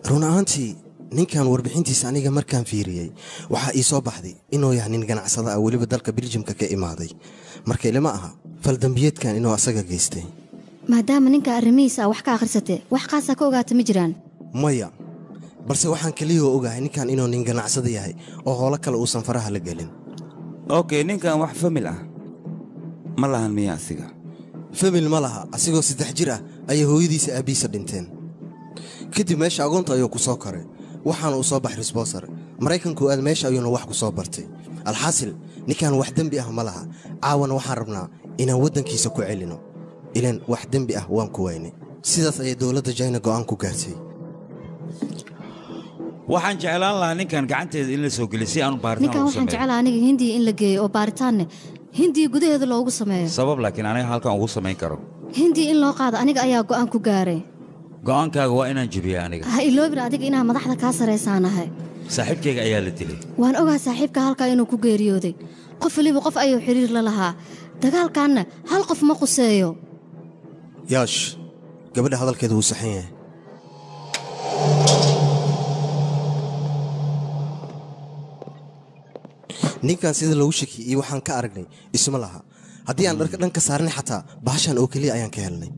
run ahaantii ninkan warbixintiisa aniga markaan fiiriyey waxaa ii soo baxday inuu yahay nin ganacsada ah weliba dalka biljimka ka imaaday marka ilama aha faldambiyeedkan inuu asaga geystay maadaama ninka arrimihiisa wax ka akhrisatee wax qaasaa ka ogaata ma jiraan maya balse waxaan keliyoo ogahay ninkan inuu nin ganacsada yahay oo howlo kale uusan faraha la gelin okay ninkan wax famil ah ma lahan miya asiga famil ma laha asigoo 3 jir ah ayay hooyadiisa aabiisa dhinteen kadib meesha agoonta ayuu ku soo koray waxaana uu soo baxay resbonsor maraykanku aad meesha ayuuna wax ku soo bartay alxaasil ninkan wax dembi ah ma laha caawana waxaan rabnaa inaan waddankiisa ku celino ilaan wax dembi ah waan ku waynay sidaas ayay dowladda China go'aan ku gaartay waxaan jeclaan lahaa ninkan gacanteeda in la soo geliyo si aan baaritaan ninkan waxaan jeclaa aniga hindiya in la geeyo oo baaritaanne hindiya gudaheeda loogu sameeyo sabab laakiin aniga halkan ugu samayn karo hindiya in loo qaado aniga ayaa go'aan ku gaaray go'aankaaga waa inaan jebiyo aniga ha iloobin adiga inaan madaxda kaa saraysaanahay saaxiibkayga ayaa la dilay waan ogaa saaxiibka halkaa inuu ku geeriyooday qof waliba qof ayuu xiriir la lahaa dagaalkaanna hal qof ma quseeyo yaash gabadha hadalkeeda wuu saxan yahay ninkan sida lagu shakiyey iyo waxaan ka aragnay isma laha haddii aan dharka dhanka saarnay xataa bahashan oo keliya ayaan ka helnay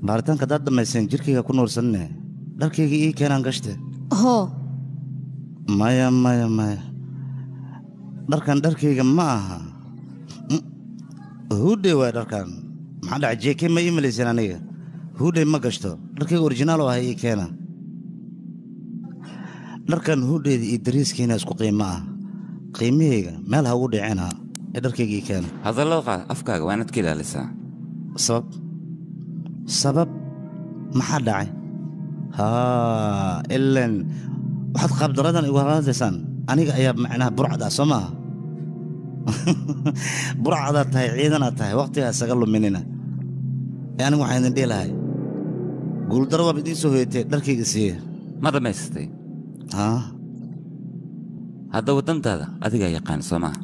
baaritaanka haddaad dhammayseen jirkayga ku nuursanne dharkayga ii keenaan gashte hoo maya dharkan dharkayga ma aha huudhey waay dharkan maxaa dhaca jeeke ma ii malayseen aniga huudhey ma gashto dharkayga originaal oo ahay ii keena dharkan huudheyda iyo dariiskiina isku qiimo ah qiimahayga meel ha ugu dhicina ee dharkayga ii keena hadallada qaad afkaaga waa inaad ka ilaalisaa sabab maxaa dhacay ilan waxaad qaabdaradan igu halaadaysaan aniga ayaa macnaha burcad ah soo maaha burcadaad tahay ciidanaad tahay wakhtigaa isaga luminina ee anigu waxaan idin dhihi lahay guuldaro waab idiin soo hoyatee dharkayga siiya ma dhammaysatay hadda waddantaada adigaa yaqaan soo maaha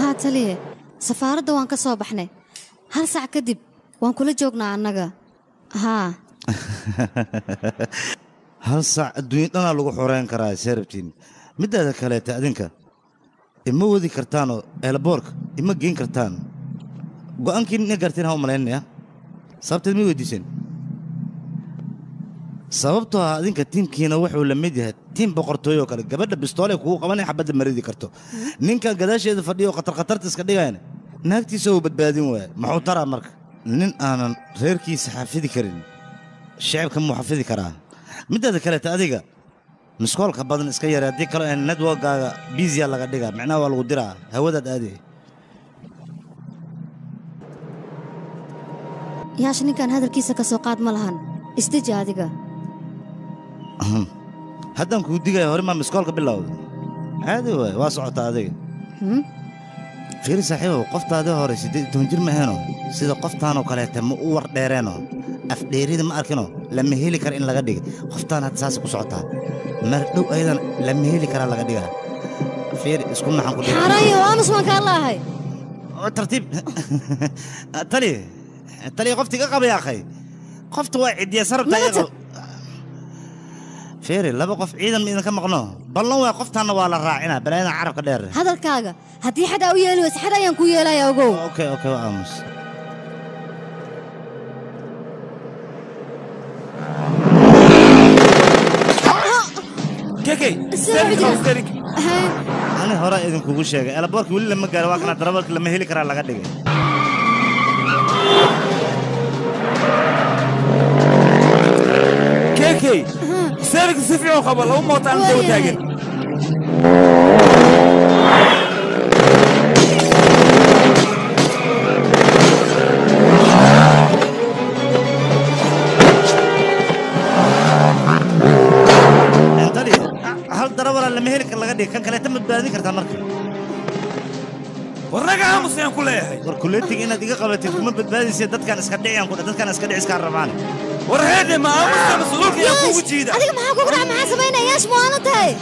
haa taliye safaaradda waan ka soo baxnay hal sac kadib waan kula joognaa annaga haa hal sac adduunya dhanaa lagu xoreyn karaa seerabtiin middaada kaleeta adinka ima wadi kartaanoo eelaboorka ima geen kartaan go'aankii ina gaarteen ha u malaynaya sababteed ma weydiiseen sababtoo ah adinka tiimkiina wuxuu la mid yahay tiim boqortooyoo kale gabadha bistoole kugu qabanay xabadda maridi karto ninka gadaasheeda fadhiyo khatarta iska dhigayana naagtiisa uu badbaadin waaya muxuu taraa marka nin aanan reerkiisa xafidi karin shacabka muu xafidi karaa middaada kaleeta adiga miskoolka badan iska yara haddii kale een networkaaga biisiya laga dhigaa micnaha waa lagu diraa hawadaad aadee yaash ninkan hadalkiisa ka soo qaad ma lahan isdeji adiga haddaan kuu digaya hore maa miskoolka bilowda caadi waay waa socotaa adiga fiiri saaxiibow qoftaadii hore 18 jir ma aheeno sida qoftaanoo kaleete ma u war dheereeno afdheerida ma arkino lama heli kara in laga dhiga qoftaan hadda saas ku socotaa mar dhow ayadan lama heli karaa laga dhigaa fiiri isku naxan ku dhiga xarayo aamus waan kaa laahay tartiib tali qoftiga qaba yaa akhay qofta waa cidiya sarabta iyaga fiiri laba qof ciidan ma idinka maqno ballan waa qoftaanna waa la raacinaa balaayada carabka dheer hadalkaaga haddii xadaa u yeeli waysa xad ayaan ku yeelayaa ogow okay waa aamus kekey ani hore idinkugu sheegay elaboorka weli lama gaaro waa kana darabalka lama heli karaa laga dhigay kekey سيرك سفيع وخبر لو موت أنت وتاجر هل ضرب ولا مهلك الله قدي كان كلا تم تبادي كرت مركب ورجع مسلم كلها وركلتك إن دقيقة قبل تكون بتبادي سيدات كان اسكدعي أنكم دات كان اسكدعي اسكار رمان ورهدي ما أمس مسؤولك يا أخو جيدا أديك ما حكوا قرأ معاه سبينا ياش مو أنا تاي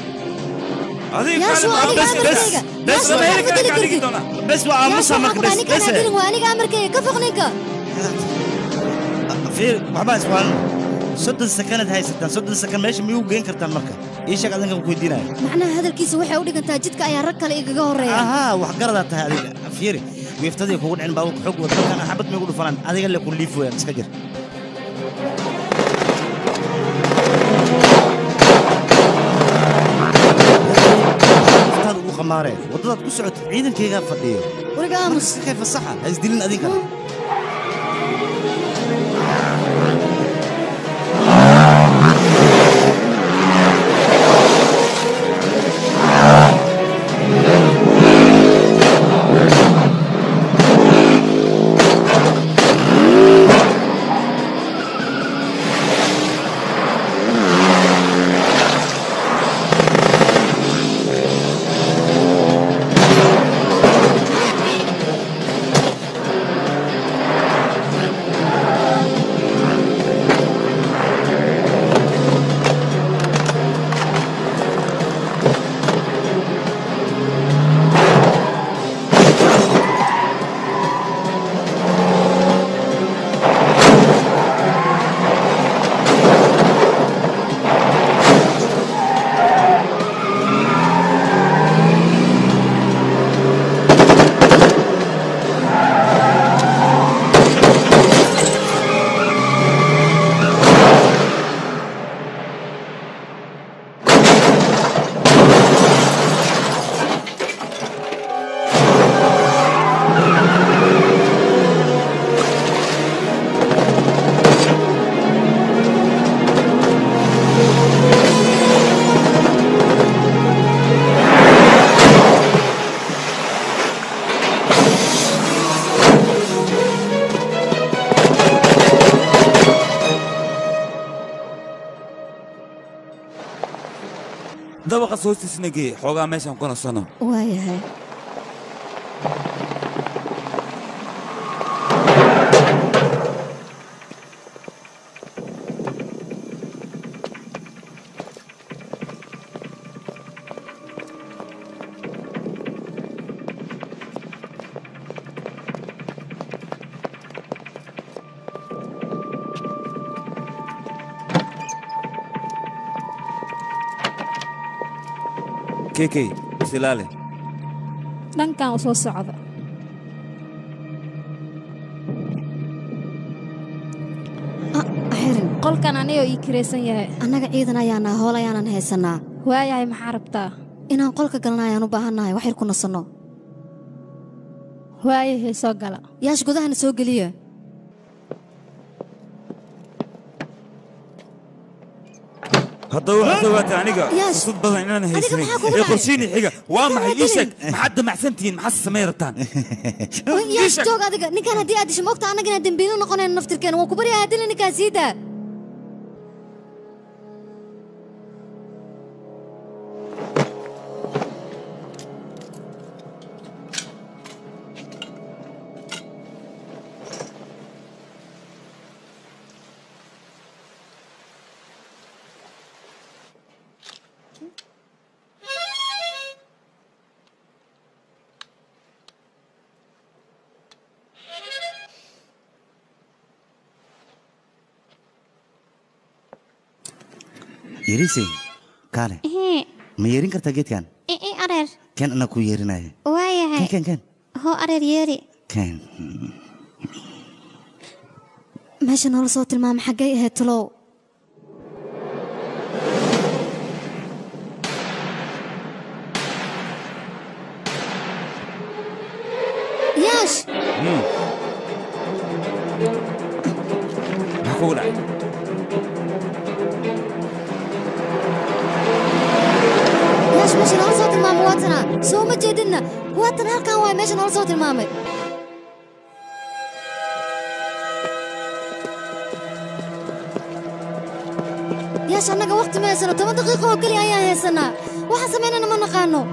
أديك بس وأمس أمرك بس وأنا أمريكا كفقنيك في وحباس وان صد السكنة هاي ستة صد السكنة ماشي ميو جين كرتان مركب إيش قاعد نقول كويدينا معناها هذا الكيس وحي أوديك أنت جدك أي ركل إيجا جوري وحقرت هذه فيري ويفتدي يكون عند باوك حق وتكلم أنا حبت ما يقولوا فلان هذا قال لك كل فوق مسكجر خمارة وضدت كسرت عيدا كي غاب فديه ورجع مس كيف الصحة عايز دلنا أذيك دبقة صوتي سنجي حوجا ماشي نكون الصنم وايه كيكي سلالة دنكان وسو سocda xirin qolkan aniga ii kireysan yahay annaga ciidan ayaana hool ayaanan haysanaa waayahay maxaa rabtaa inaan qolka galna ayaan u baahannahay wax yar ku nasanno waayahay soo gala yaash gudahana soo geliya هذا واحد وقت عنيقة صوت بدن إننا هيسني يقرشيني حاجة وما يشك محد محسنتين محس سميرتان ياش جوج هذا نكان هدي أديش موقت أنا جنا دمبيلو نقولنا نفتر كان وكبري هذي اللي نكاسيده يريسي كاله ما يرين كرتا جيت كان أرير كان أنا كو يريناي وايه كان هو أرير يري كان ماشي نور صوت المام حقي هتلو ياش معقولة ياش ماشي نور صوت المام واتنا سو ما جدنا واتنا هالكان واي ماشي نور صوت المام ياش أنا وقت ما يسنا 8 دقيقة وكلي أيام يسنا وحسمينا ما نقانو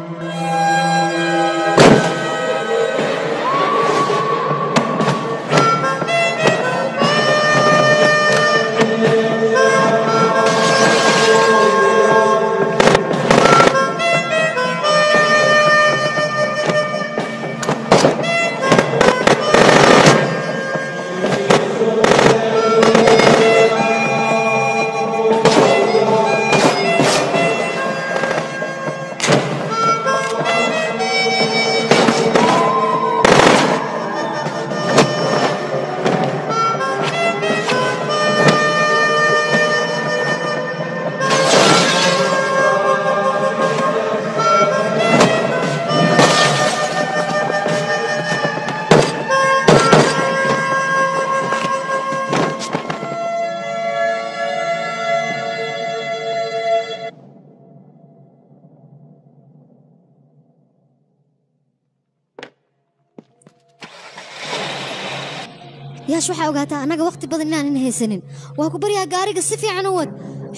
ياش waxaa ogaataa anaga waqti badan inaan haysanin waa ku bariyaa gaariga si fiican u wad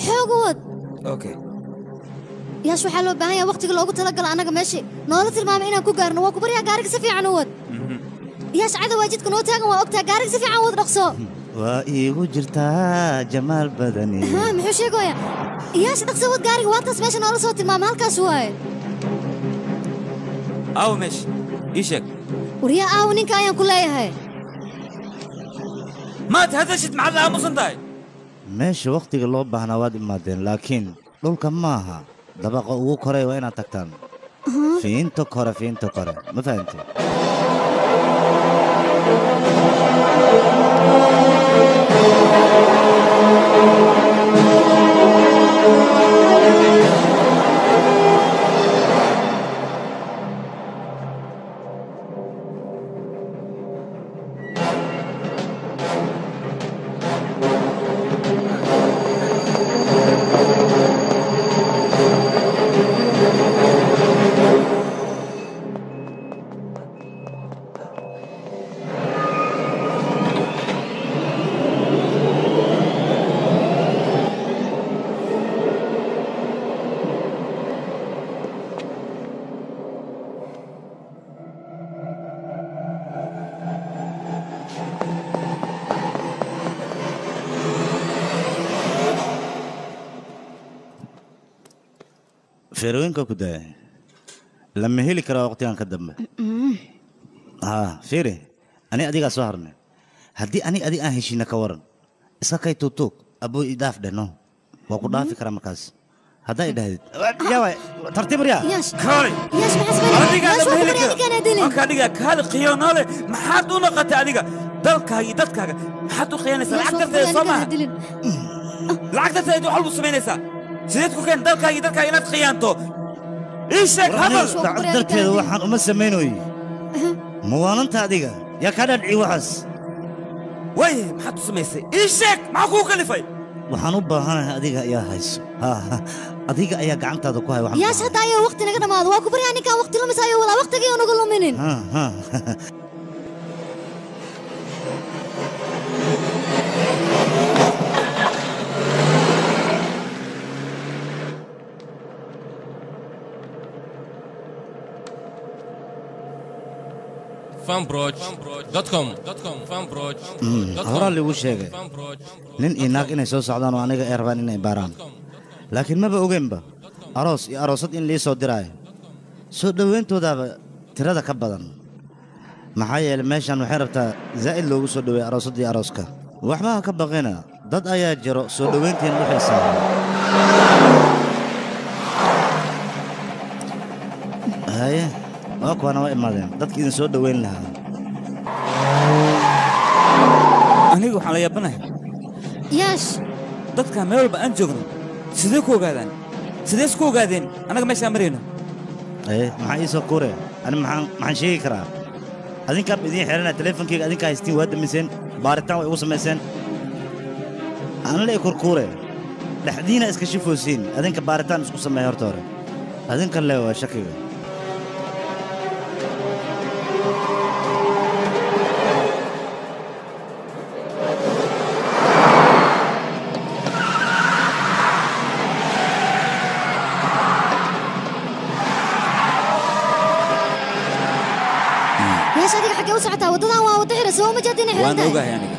xoog u wad okay yaash waxaa loo baahan yahay waqtiga loogu talagal anaga meeshii noola tilmaamay inaan ku gaarno waa ku bariyaa gaariga si fiican u wad yaash cada waajidka noo taagan waa ogtaa gaariga si fiican wad dhaqso waa iigu jirtaa jamaal badani muxuu sheegaya yaash dhaqso wad gaariga waa taas meesha noola soo tilmaamay halkaas waaye aw meesh ii sheeg wariyaa aaw ninka ayaan ku leeyahay ما تهدشت مع الله مصنطاي ماشي وقتي لو باهنا واد إمادين لكن دولك ماها دبقة ugu koray waa inaad tagtaan fiinta kore ma fahamtay فيروينكو كده لما هيلي كرا وقتي عن كدم فيري أنا أديك أسهرنا هدي أنا أدي أهشينا كورن إسكاي توتوك أبو إداف دنو وأقول دافي كرا مكاس هذا إداه يا ترتيب ريا ياش كاري ياش أديك أديك كهذا خيانة ما حد نقطة أديك دلك هاي دلك ما حد خيانة العقدة سما العقدة يدو حلو سمينسا سيدكو كان دلك إنات خيانته إيش هذا عقدت وحن أم سمينوي موانن تاديك يا كذا العوحس وين ما حد سميسي إيش معكو كلفي waxaan u baahanahay adiga ayaa hayso adiga ayaa gacantaada ku hay waxaan yaash hadda ayaa waqti naga dhamaado waa ku baryaa ninkaan waqti lumisayo walaa waqtigii unaga luminin horaa ligu sheegay nin iyo naag inay soo socdaan oo aniga ay rabaan inay baaraan laakiin maba ogeenba aroos iyo aroosad in lii soo diraayo soo dhowayntoodaaba tirada ka badan maxaa yeelay meeshan waxay rabtaa zaa'id loogu soo dhoweey aroosaddii arooska waxba ha ka baqina dad ayaa jiro soo dhowayntiina u xilsaaran haye waa kuwaana waa imaadeen dadka idin soo dhoweyn lahaa aniga waxaan la yaabanahay yaash dadka meel walba aan joogno sidee ku ogaadaan sidee isku ogaadeen annaga meeshaan marayno maxaa ii soo kuure ani maxaan sheegi karaa adinkaaba idiin xeranaa teleefonkeyga adinkaa haystiin waa damiseen baaritaan way ugu samayseen anla i kurkuure dhexdiina iska shifoosiin adinka baaritaan isku sameeya horta hore adinkan le waa shakiga yaash adiga xaggee u socotaa waddadan waa wadda xira soo ma jeed inay xiran tahay waan ogahay aniga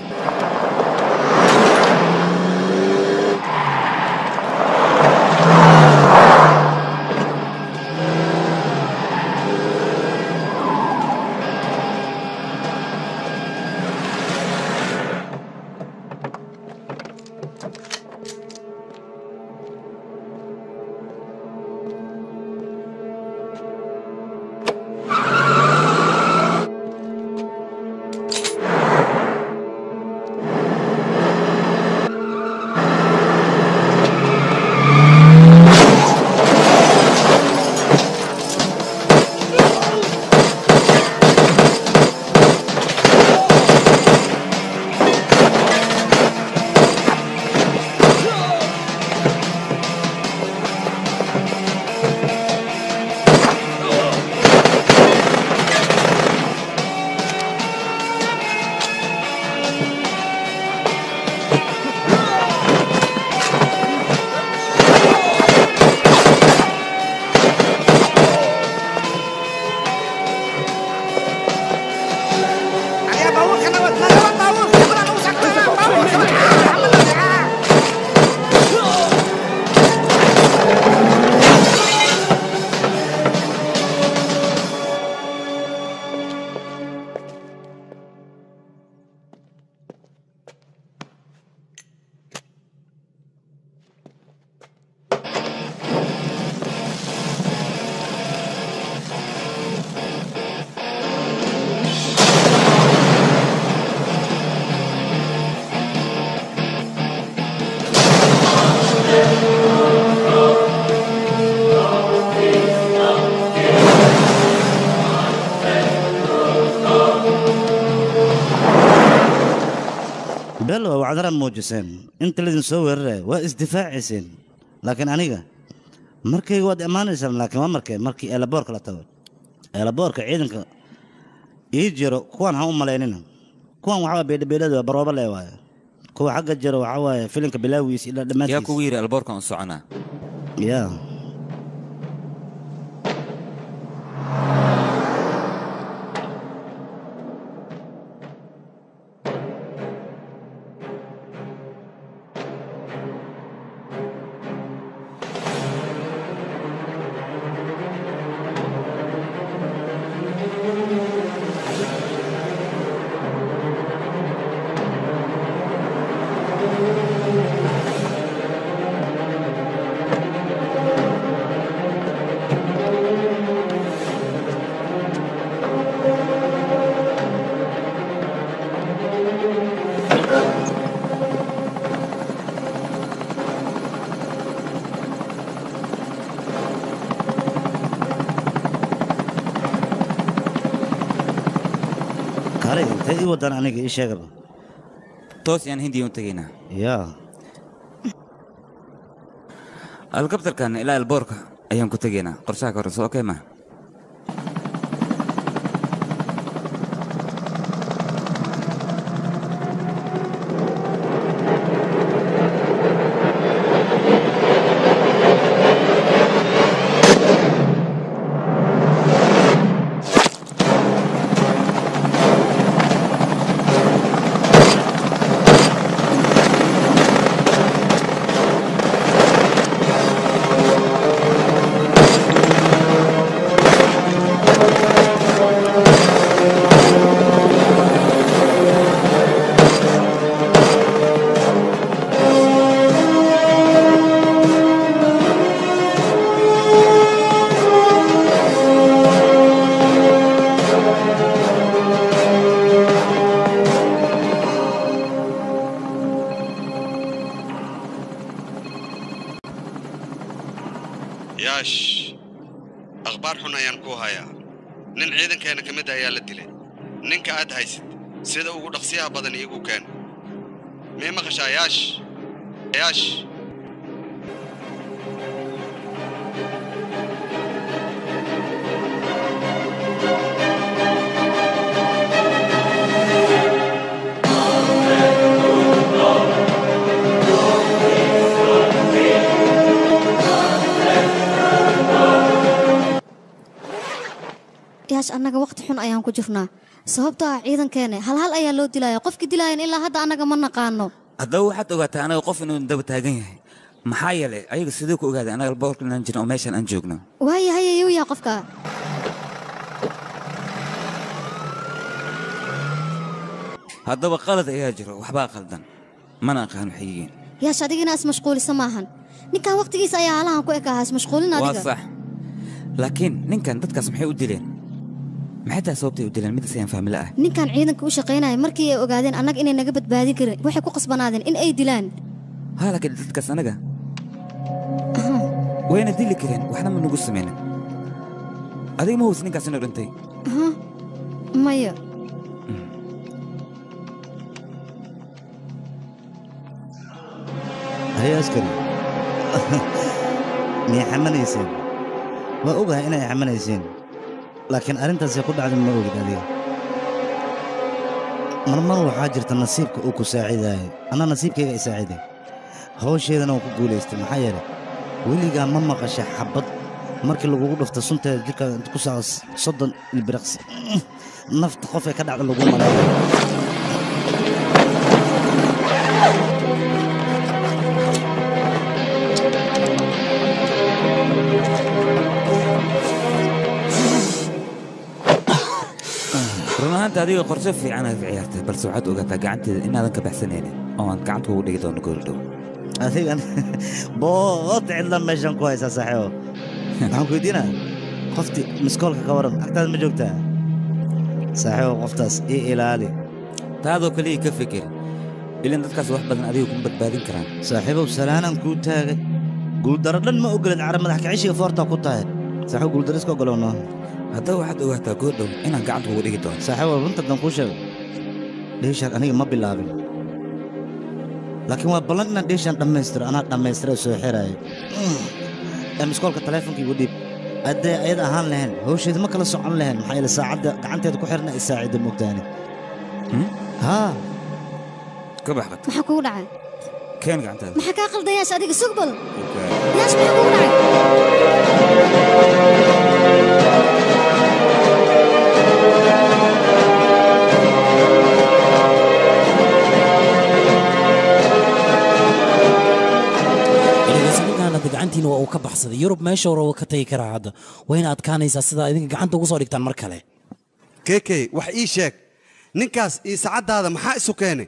belo wacdara muujiseen inta lidin soo weeraray waa isdifaacayseen laakiin aniga markayga waad imaanaysaan laakiin waa markii eelaboorka la tago eelaboorka ciidanka ii jiro kuwaan ha u malaynina kuwan waxaa beedhabeelada barooba lee waaye kuwa xagga jiro waxaa waaye filinka bilaawiis ilaa dhammaantiis yaa kugu yidhi alboorkan u soconaa yaa intay ii wadaan aniga ii sheegaba toos yaan hindiya u tegaynaa yaa helikobtarkan ilaa elboorka ayaan ku tegaynaa qorshaha ka horreysa okey ma akhbaar xun ayaan ku hayaa nin ciidankeena ka mid ah ayaa la dilay ninka aad haysid sida ugu dhaqsiyaha badan iigu keen mii maqashaa yaash annaga waqti xun ayaan ku jirnaa sababtoo ah ciidankeena hal ayaa loo dilaya qofkii dilaayeen ilaa hadda annaga ma naqaano haddaba waxaad ogaataa anaga qof inuu daba taagan yahay maxaa yeelay ayaga siduu ku ogaaday annaga boorka inaan jirno oo meeshaan aan joogno waayahay ayuu yahay qofka haddaba qalad ayaa jiro waxbaa qaldan mana aqaano xigigeen yaash adigina ismashquulisa maahan ninkan waqtigiisa ayaa halahan ku ekahaa ismashquulin adiga waa sax laakiin ninkan dadkaas maxay u dileen maxay tahay sababtay u dileen midas ayaan fahmi la'ah ninkan ciidanka u shaqaynaya markii ay ogaadeen annaga inay naga badbaadin karin waxay ku qasbanaadeen in ay dilaan haa laakiin dadkaas anaga wayna dili kareen waxna ma nagu samaynin adiga ma hubis ninkaas inuu dhintay maya هيا أسكري مي حمنيسين ما أوجه هنا حمنيسين لكن أنت سيقول عدم ما أوجد هذه مرة حاجرت النصيبك أوكو ساعدة أنا نصيبك يساعدني هو الشيء أنا أقول استمحية واللي قام ماما قش حبط مركل اللي قول في تصنت ديك تكوس صد البرقص نفط خفيف كده على اللي قول runaanta adiga qorshe fiican aad ciyaartay balse waxaad ogaataa gacanteeda inaadan ka baxsanaynin oo aan gacanta ugu dhigi doono goordhow adigan bood cidla meeshan ku haysaa saaxiibo waxaan ku weydiinaa qofti miskoolka ka waran agtaada ma joogtaa saaxiibo qoftaas ii ilaali taadoo kaliya ka fikir ilan dadkaas wax badan adiga kuma badbaadin karaan saaxiibow salaanaan kuu taagay guuldaro dhan ma ogolid carab madax kacishiga foortaa ku tahay saaxiibo guuldaro iska ogolownaa haddaba waxaad ogaataa goordhow inaan gacanta ugu dhigi doono saaxiibo runta dan kuu sheego dheeshaan aniga ma bilaabin laakiin waa ballan inaan dheeshaan dhammaystiro anaa dhammaystira soo xiraayo ee miskoolka taleefonka igu dhiib haddee ayada ahaan lahayn hawsheeda ma kala socon lahayn maxaa yeele saacadda gacanteeda ku xirna i saacidda moogtaani haa ka bax qad maxaa kugu dhacay keen gacantaada maxaa kaa qaldan yaash adiga sug bal yaash maxaa kugu dhacay gacantiina waa uu ka baxsaday yurub meesha hore uu ka tagi karaa hadda wayna adkaanaysaa sidaa idinka gacanta ugu soo dhigtaan mar kale keekey wax ii sheeg ninkaas iyo saacaddaada maxaa isu keenay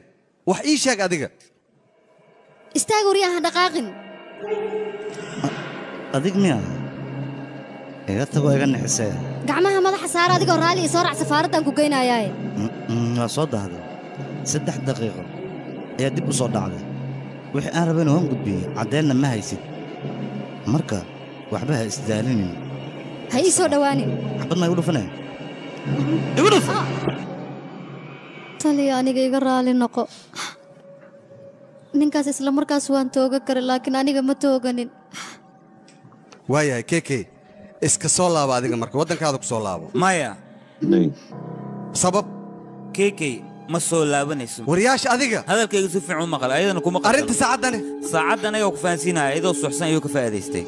wax ii sheeg adiga istaag waryaha dhaqaaqin adig miya iga tago iga nixisee gacmaha madaxa saara adigoo raalli ii soo raac safaaraddan ku geynayaaye waa soo dahday 3 daqiiqo ayaa dib u soo dhacday wixii aan rabayn waan gudbiyey caddeenna ma haysid marka waxba ha isdaalinin ha ii soo dhowaanin xabad ma igu dhufanaya igu dhuf taliya aniga iga raali noqo ninkaas isla markaas waan tooga kara laakiin aniga ma tooganin waayahay keke iska soo laabo adiga marka waddankaada ku soo laabo maya sabab keke ma soo laabanayso waryaasha adiga hadalkayga si fiican u maqal ayadana kuma qasban arrinta saacaddani saacaddan ayuu ku fahansiinaya iyadoo suuxsan ayuu ka faa'iidaystay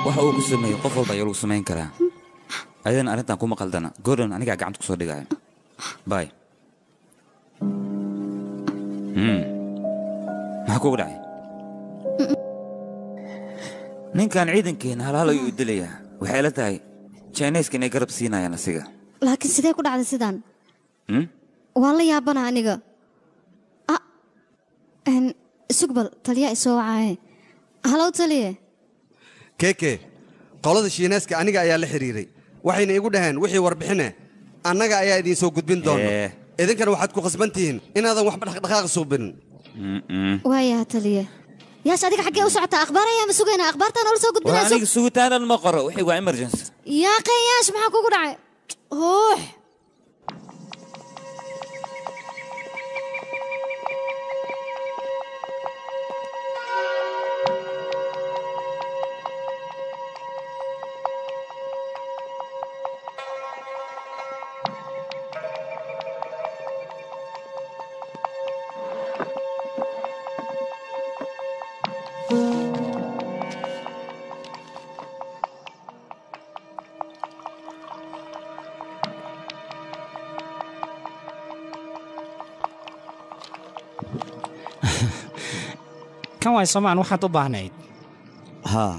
waxa uu ku sameeyey qof walba ayaa lagu samayn karaa ayadana arrintan kuma qaldana gordon anigaa gacanta ku soo dhigaya bay maxaa kugu dhacay ninkan ciidankeena hal ayuu dilayaa waxay la tahay jaineska inay garab siinayaan asiga laakiin sidee ku dhacday sidaan waan la yaabana aniga sugbal taliya isoo wacaaye halow taliye keke qolada shiineeska aniga ayaa la xiriiray waxayna igu dhaheen wixii warbixine annaga ayaa idiin soo gudbin doona idinkana waxaad ku khasban tihiin inaadan waxba dhaqdhaqaaq suubinin waayaha taliye yaash adiga xaggee u socotaa akhbaar ayaama sugaynaa akhbaartaan oola soo gudbinayso aniga sugitaanan ma qoro wixii waa emergency yaaqeen yaash maxaa kugu dhacay huux kan waay soomaan waxaad u baahnayd haa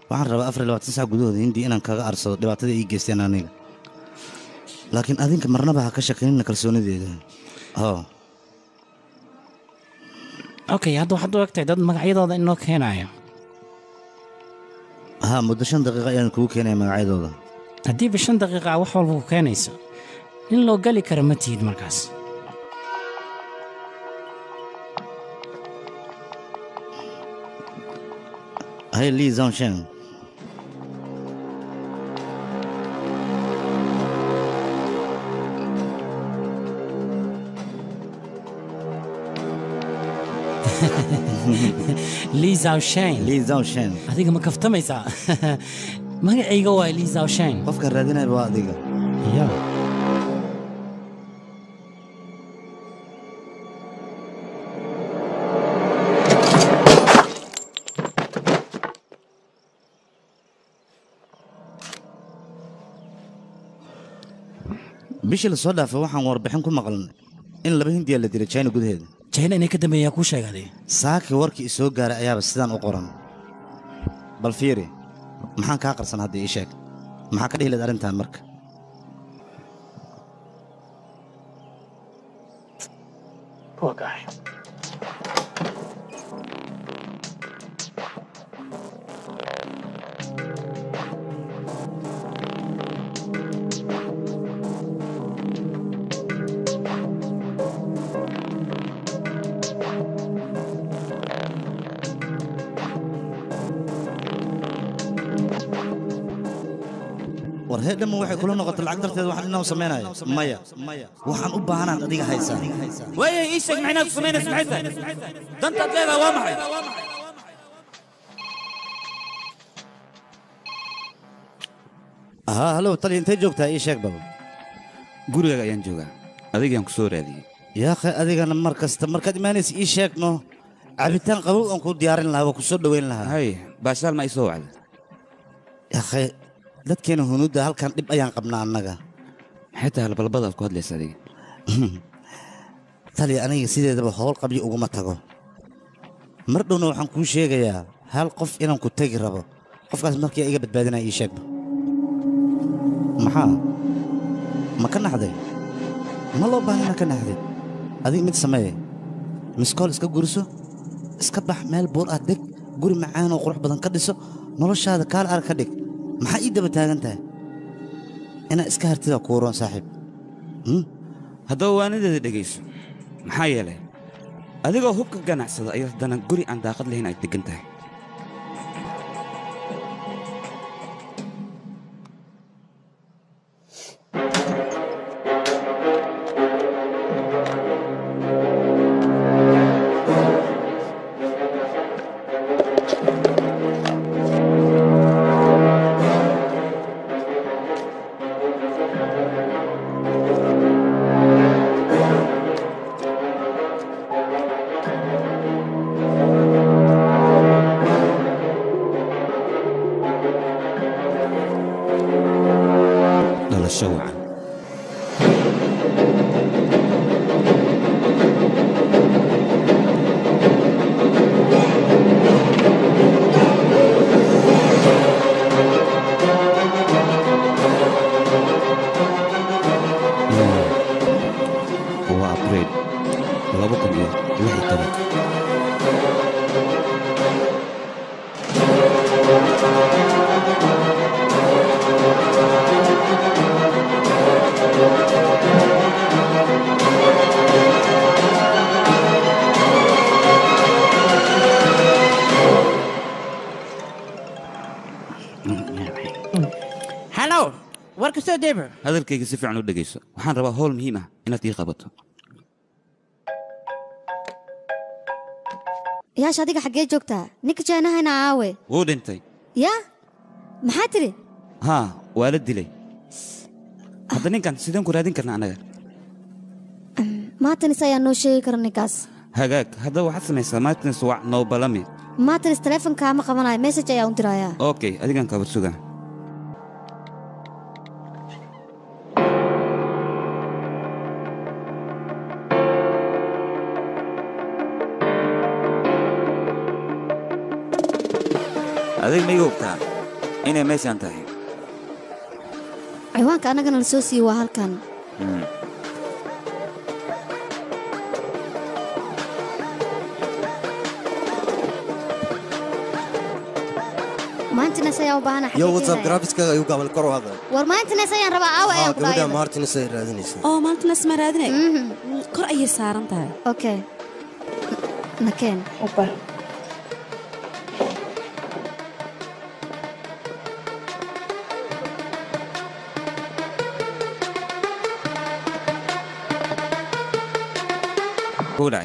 waxaan rabaa 24 saac gudahooda hindii inaan kaga arsado dhibaatada ii geysteen aniga laakiin adinka marnaba ha ka shaqaynina kalsoonideeda okay hadda waxaad u egtahay dad magacyadooda inoo keenayo haa muddo 5 daqiiqo ayaan kugu keenaya magacyadooda haddiiba 5 daqiiqa wax walba ku keenayso in loo gali kara ma tihid markaas هاي لي زون شين لي زاو شين لي زون شين هذيك ما كفتميسا ما ايغا واي لي زاو شين قفك رادينا بوا هذيك يا bishii la soo dhaafay waxaan warbixin ku maqlan in laba hindiya la dilay China gudaheeda China inay ka dambeeyaan ku sheegay saaki warkii soo gaaray ayaaba sidaan u qoran bal fiiri maxaan ka qarsan hadda ii sheeg maxaa ka dhihilaad arrintan marka poor guy warheedhan waxay kula noqotay lacag darteed waxaan inaan sameeynayo maya waxaan u baahanaan adiga haysaa way ii sheeg macnaad sameynayso maxay tahay dantaad leedahay waa maxay halo tali intee joogtaa ii sheeg bal gurigaaga ayaan joogaa adigaan ku soo raadiyey yaaqe adigana mar kasta markaad imaanaysa ii sheegno cabitaan qabow aan ku diyaarin lahaa waa ku soo dhoweyn lahaa hay baashaal ma ii soo wacda yaaqe dadkeena hunuudda halkan dhib ayaan qabnaa annaga maxay tahay balbadaad ku hadlaysa adiga tali aniga sideedaba howl qabyo uguma tago mar dhowna waxaan kuu sheegayaa hal qof inaan ku tegi rabo qofkaas markii iga badbaadinaya ii sheegba maxaa ma ka naxday ma loo baahan inaan ka naxday adiga mid sameeye miskool iska guriso iska bax meel buur ah deg guri macaan oo qurux badan ka dhiso noloshaada kaal arag ka dhig maxaa ii daba taagan tahay inaa iska hartida kuuroon saaxiib haddaba waanideeda dhegayso maxaa yeelay adigoo hubka ganacsada ayaa haddana guri aan daaqad lahayn aad deggan tahay warka soo deeber hadalkayga si fiican u dhegayso waxaan rabaa howl muhiim ah inaad ii qabato yaash adiga xaggee joogtaa ninka jaanahayna aawe wuu dhintay yaa maxaa tiri haa waa la dilay hadda ninkan sideen ku raadin karna annaga maatanis ayaa noo sheegi kara ninkaas hagaag hadda waxaad samaysaa maatanis waa noo balami maatanis taleefonkaa ma qabanayo message ayaa u dirayaa okay adigan kabar sugaa adig ma iga ogtaa inay meeshaan tahay ciwaanka annagana la soo siiyey waa halkan maantines ayaa u baahana yo whatsapp graphics-kaaga ayuu gabal kor u hadlay war maantines ayaan rabaa aawa ayaan ku gabadha martines ay raadinaysaa oo martines ma raadinay kor ayay saaran tahay okay nakeen ऊपर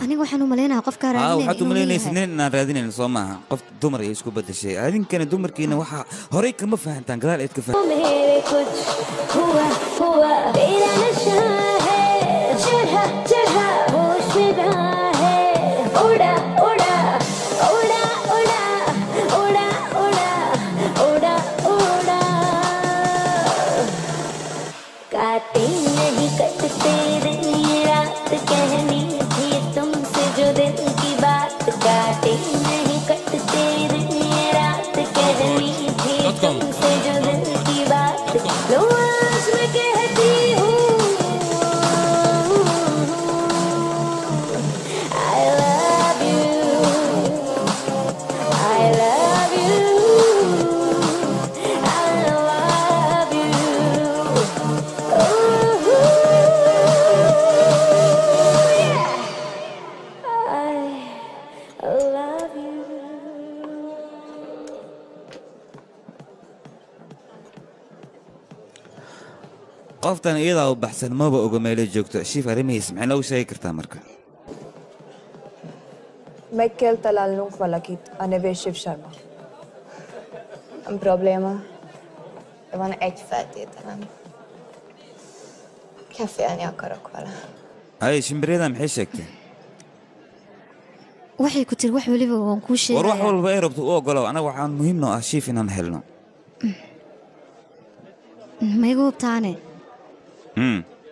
aniga waxaan u malaynayaa qofkaa waxaad u malaynaysa nin inaan raadinayn soo maaha qof dumar ay isku beddeshay adinkana dumarkiina waxaa horey kama fahantaan gadaal eed ka qoftan iyadaa u baxsan maba oga meelay joogto shiif arrimihiis maxay noogu sheegi kartaa marka Michael Talalnunk valakit, a neve Shiv Sharma. Probléma. Van egy feltételem. Kefélni akarok vele. ay shimbiryadaa maxay sheegtay waxay ku tiri wax weliba waan kuu sheegaya war wax walba ay rabto u ogolow anaga waxaan muhiim noo ah shiif inaan helno ma igu hubtaane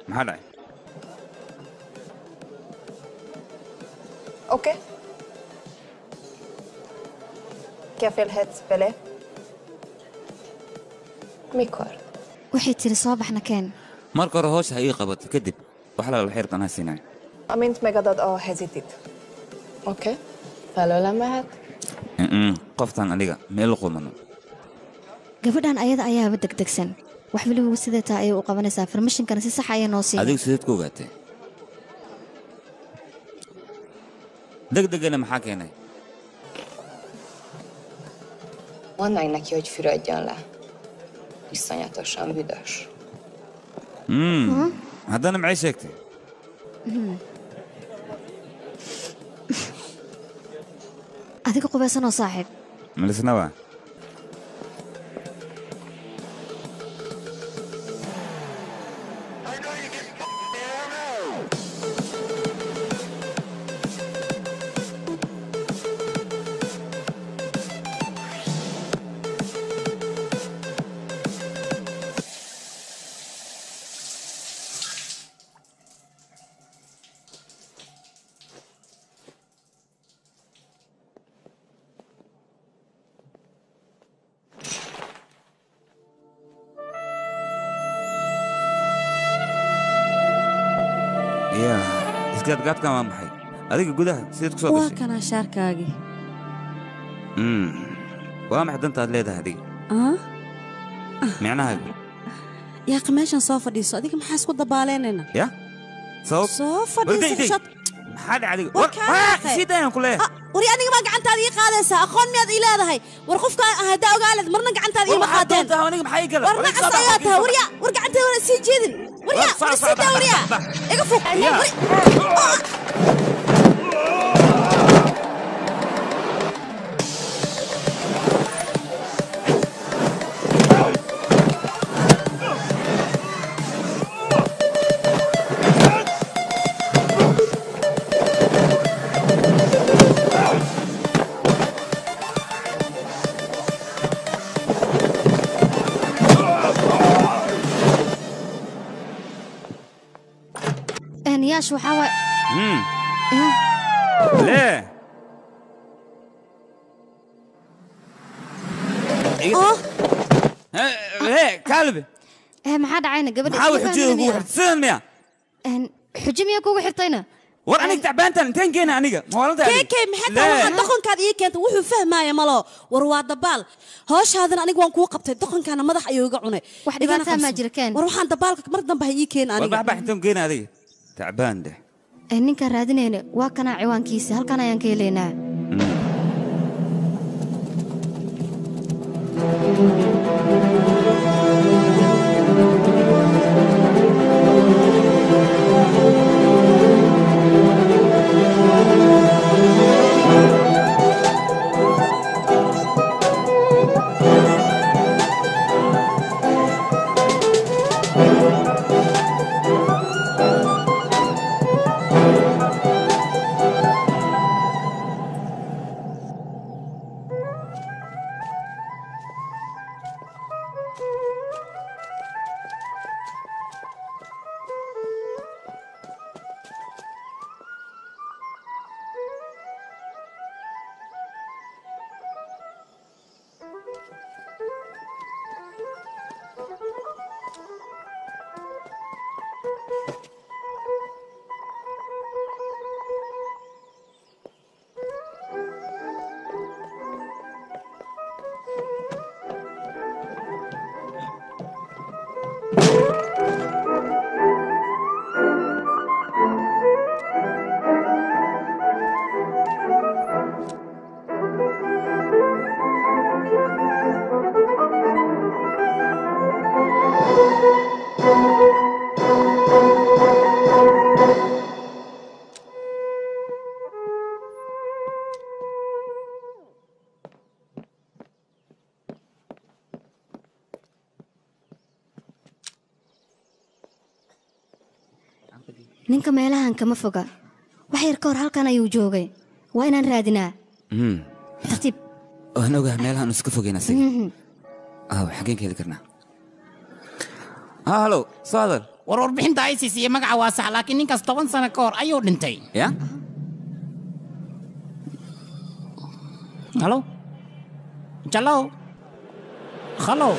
maxaa dhacay Okej. Kefélhetsz vele. Mikor? waxay tiri soo baxna keen marka hore hawsha ha ii qabato kadib wax lala xeerkan ha siinay Amint megadad a hezitit. Okej. Felőlem mehet? qoftan aniga meel qumano gabadhan ayada ayaaba degdegsan wax weliba sidee taa ayay u qabanaysaa farmashinkana si sax ayay noo siin adigu sideed ku ogaatay degdegana maxaa keenay Mondd meg neki, hogy fürödjön le. Iszonyatosan büdös. haddana maxay sheegtay adiga qubaysanoo saaxiib malisnaba isgaadgaadkan waa maxay adiga gudaha sideed ku soo gashay waa kana shaarkaagii waa maxay dantaad leedahay adiga micnahaagu yaaqi meeshan soo fadhiiso adiga maxaa isku dabaaleynayna ya sabab soo fadhiiso maxaa dhacay adiga sii daayaan ku leeyahay wari aniga ma gacantaada ii qaadaysaa aqoon miyaad ii leedahay war qofka haddaa ogaalad marna gacantaada iima qaadeen war nacas ayaa tahay warya war gacanteeda wana sii jeedin warya war sii daa warya iga fog ياش وحاول ليه ليه كلب ما حد عينه قبل حاول حجيه حسين يا حجيه كوغو حرتينا war aniga tacbaantan intaan keena aniga keekay maxaa waxaan doqonkaad ii keentay wuxuu fahmaaya malo war waa dabaal hooshaadan aniga waan kuu qabtay doqonkaana madax ayuu iga cunay wax dhibaato ma jirkeen war waxaan dabaalka mar dambe ii keen aniga war baxbax intaan keena adiga tacbaan de ninka raadinayna waa kana ciwaankiisa halkan ayaan ka helaynaa ninka meelahan kama foga wax yar ka hor halkan ayuu joogay waa inaan raadinaa tartiib waan ogahay meelahan iska fogeyna sig xageen ka heli karnaa halo saadar war warbixinta ICC iyo magaca waa sax laakiin ninkaas 10 sano ka hor ayuu dhintay ya halo jallo halo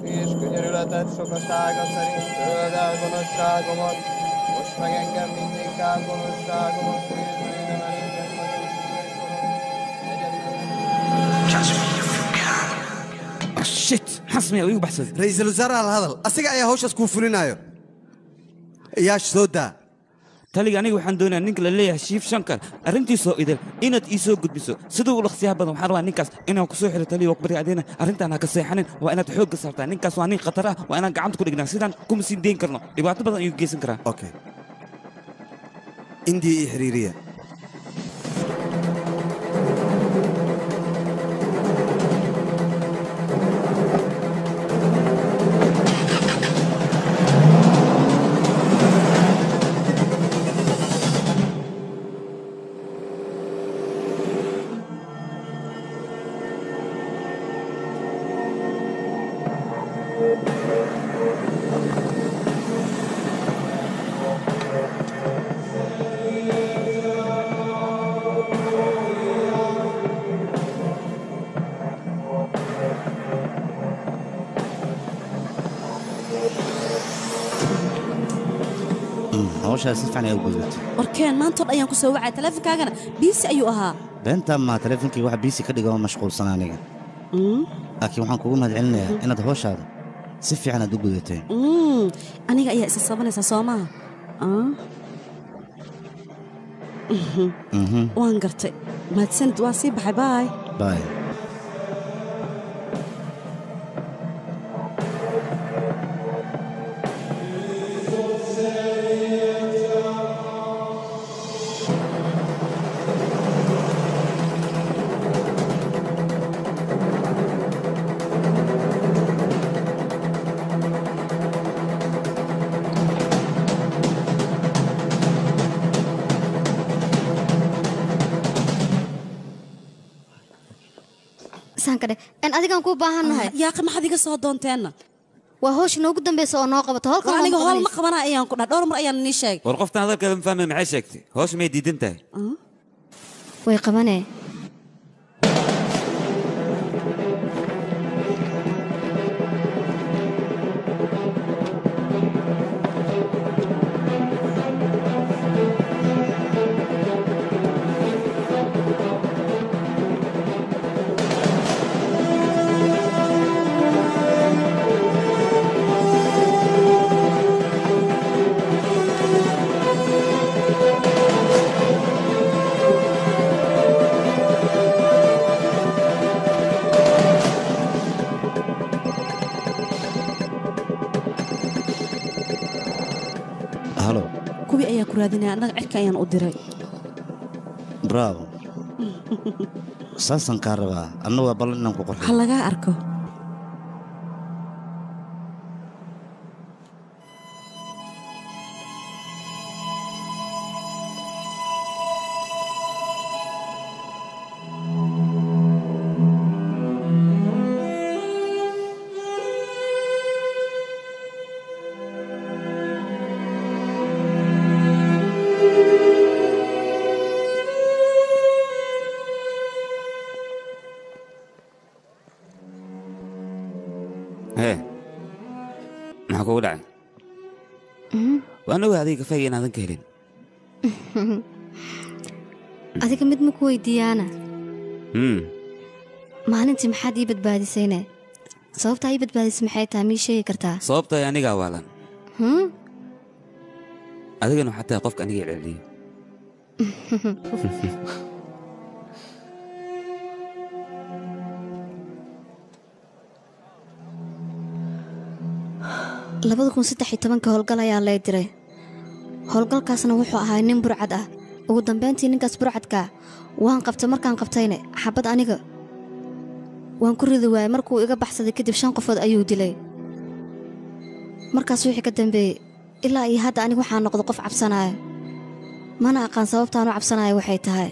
És könyörületet sokasága szerint töld el gonoszságomat, most meg engem mindinkább gonoszságomat, bűnöm elétek shit حسمي ويو بحسد رئيس الوزراء على هذا أسيق أي هوش أسكون فلينايو ياش سودا taliga aniga waxaan doonayaa ninka la leeyahay shiif shankar arrintiisoo idil inaad ii soo gudbiso siduu u dhaqsiyaha badan waxaan rabaa ninkaas inaan ku soo xiro taliya waqbari adeena arrintaan ha ka seexanin waa inaad xoogga saartaa ninkaas waa nin khatar ah waa inaan gacanta ku dhignaa sidaan kuma sii deyn karno dhibaato badan ayuu geysan karaa okay indiya iyo xiriiriya hawshaas si fiican ay u gudubtay warkeen maanta ayaan ku soo wacay taleefankaagana biisi ayuu ahaa beenta ma taleefankii wax biisi ka dhigo mashquulsan aniga laakiin waxaan kugu mahadcelinayaa inaad hawshaada si fiican aad u gudatay aniga ayaa isa sabanaysaa soo maaha waan gartay mahadsanid waa sii baxay baay baay adigaan ku baahannahay yaaqi maxaad iga soo doonteenna waa hoosh noogu dambaysa oo noo qabato halkan aniga hool ma qabana ayaan ku dhaha dhowr mar ayaan nii sheegay war qoftan hadalkeeda ma fahmay maxay sheegtay hoos may diidan tahay way qabanee annaga cirka ayaan u diray bravo saasan kaa rabaa anna waa ballan inaan ku qorxo ha lagaa arko maxaa kugu dhacay waanagu adiga kafayga inaadan ka helin adiga mid ma ku weydiiyaana maalintii maxaad ii badbaadisayne sababtaa ii badbaadisay maxay tahay mii sheegi kartaa sababtay anigaa waalan adigana waxaa tahay qofka aniga celceliyo howlgal ayaa lay diray howlgalkaasna wuxuu ahaa nin burcad ah ugu dambayntii ninkaas burcadkaa waan qabtay markaan qabtayne xabad aniga waan ku ridi waayey markuu iga baxsaday kadib 5 qofood ayuu dilay markaas wixii ka dambeeyey ilaa iyo hadda anigu waxaan noqday qof cabsanaya mana aqaan sababtaan u cabsanaya waxay tahay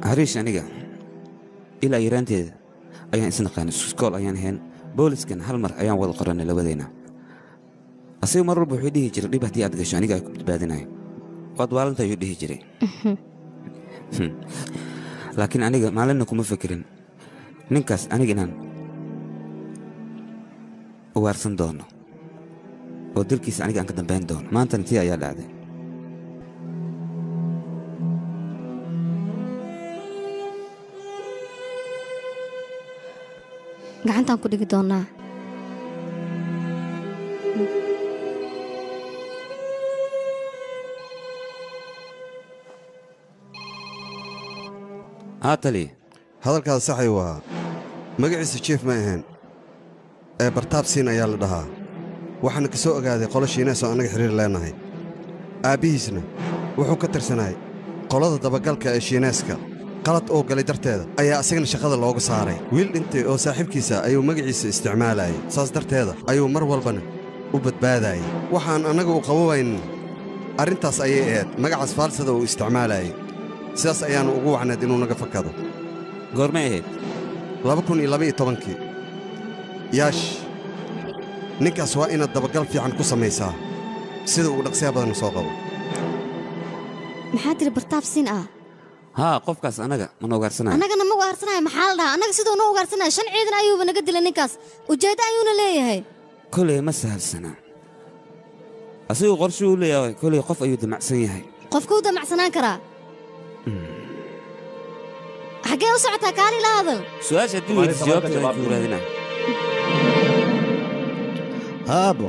hariish aniga ilaa yaraanteeda ayaan isnaqaan iskool ayaan ahayn booliskan hal mar ayaan wada qorannay labadeena asiga mar walba wuxuu dhihi jiray dhib haddii aad gasho aniga ay ku badbaadinayo waad waalanta ayuu dhihi jiray laakiin aniga maalinna kuma fekerin ninkaas aniga inaan uwaarsan doono oo dalkiisa aniga aan ka dambayn doono maantana tii ayaa dhacday gacantaan ku dhigi doonaa. haatali hadalkaas saxay waa magaciisa jief ma ahayn ee bartaab siin ayaa la dhahaa waxaana ka soo ogaaday qolo shiinees oo annaga xiriir leenahay aabbihiisna wuxuu ka tirsanay qolada dabagalka ee shiineeska qalad oo galay darteeda ayaa asagana shaqada looga saaray wiil dhintay oo saaxiibkiisa ayuu magaciisa isticmaalayay saas darteeda ayuu mar walbana u badbaadayay waxaan annaga u qabobaynin arrintaas ayay ahayd magacaas faalsada uu isticmaalayay sidaas ayaannu ugu wacnayd inuu naga fakado goormay ahayd 2012 yaash ninkaas waa inaad dabagal fiican ku samaysaa sida uu dhaqsiya badan soo qabo maxaa tiri bartaab siin ah haa qofkaas anaga mana ugaarsanaayo annagana ma ugaarsanaayo maxaa la dhahaa annaga siduu noo ugaarsanaayo 5 ciidan ayuuba naga dilay ninkaas ujeeddo ayuuna leeyahay koley ma sahalsana asiguu qorshuu u leeyahay koley qof ayuu damacsan yahay qofkuu damacsanaan karaa xaggee u socotaa kaali la hadal su'aasha haddii weydiis jawaabteeda ku raadinaa haabo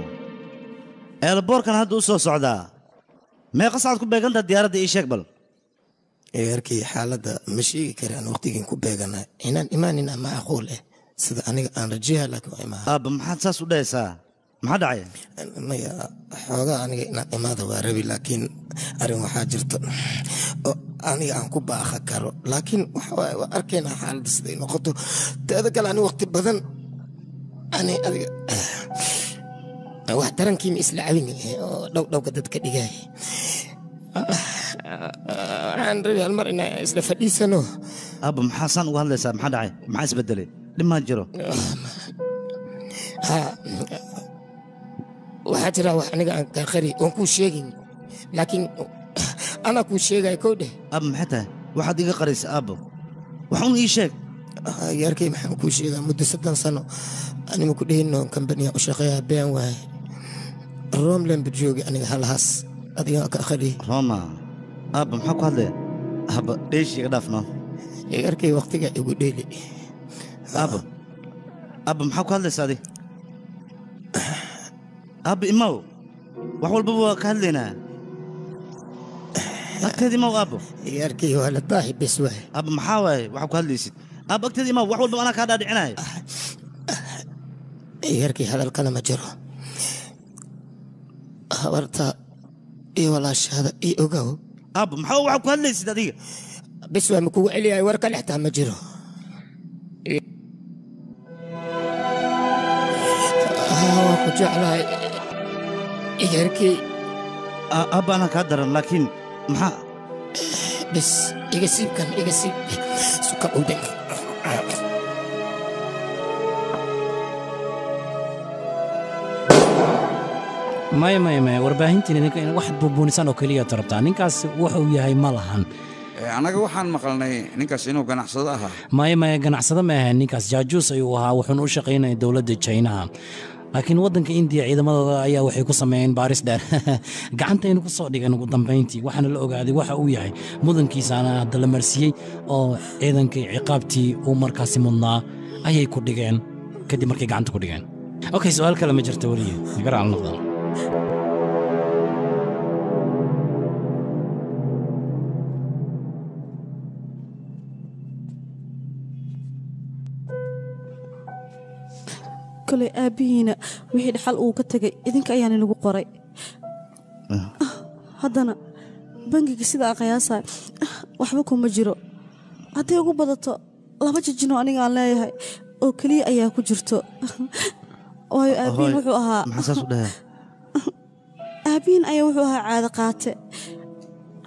eelboorkan hadda u soo socdaa meeqa saacad ku beegantaa diyaaradda ii sheeg bal eegarkii xaaladda ma sheegi karaan wakhtigiin ku beeganaa inaan imaanina macquul eh sida aniga aan rajayaa laakiin waa imaan aabba maxaad saas u dhahaysaa maxaa dhacaya maya xoogaa aniga inaan imaada waa rabi laakiin arrin waxaa jirto oo aniga aan ku baakha karo laakiin waxawaaye waa arkaynaa xaaladda siday noqoto teeda kale ani waqti badan ani adiga wax darankiima isla cabin oo dhowdhowga dadka dhigay waxaan rabi hal mar inaan isla fadhiisano aabba maxaa saan uga hadlaysaa maxaa dhacay maxaa isbedelay dhimaa jiro waxaa jira wax aniga aan kaaqari oon kuu sheegin laakiin anaa kuu sheegaya kow dheh aabba maxay tahay waxaad iga qaraysa aabbo waxuun ii sheeg yaarkay maxaan kuu sheegaa muddo 3 sano anima ku dhehino kambaniya u shaqeeyaa been waaye romland joogi aniga halahaas adiga ka akhri roma aabba maxaa ku hadlaya aabba dheesh iga dhaafno yaarkay waqtiga igu dheeli aabba maxaa ku hadlaysa adi aabba imaw wax walbaba waa ka hadlaynaa agteed imaw aabbo yaarkay waa la baahi bes waaye aabba maxaa waaye waxaa ku hadlaysid aabba agteed imaw wax walbaba anaa kaa dhaadhicinaayo yaarkay hadal kale ma jiro habarta iyo walaashaada iyo ogow aabba maxaa waxaa ku hadlaysid adiga bes waa makugu celiyahay war kale xitaa ma jiro waa ku jeclahay yaarkay aabba anaa kaa daran laakiin maxaa bes iga siibkan iga siib suka udeg maya warbaahintiin idinka in wax buubuunisan oo keliya tarabtaa ninkaas wuxuu yahay ma lahan annaga waxaan maqalnay ninkaas inuu ganacsado ahaa maya ganacsado ma ahayn ninkaas jaajuus ayuu ahaa wuxuuna u shaqaynaya dowladda jaynaha laakiin waddanka indiya ciidamadooda ayaa waxay ku sameeyeen baaris dheer gacantaynu ku soo dhigeen ugu dambayntii waxaana la ogaaday waxa uu yahay mudankiisaana hadda la marsiiyey oo ciidankii ciqaabtii uu markaasi mudnaa ayay ku dhigeen kadib markay gacanta ku dhigeen okay su'aal kale ma jirta weliye nagar aan noqdan koley aabbihiina wixii dhaxal uu ka tegay idinka ayaana lagu qoray haddana bangiga sidaa qiyaasaa waxba kuma jiro hadday ugu badato 2 jijinoo aniga aan leeyahay oo keliya ayaa ku jirto waayo aabbihiin wuxuu ahaa aabbihiin ayaa wuxuu ahaa caado qaate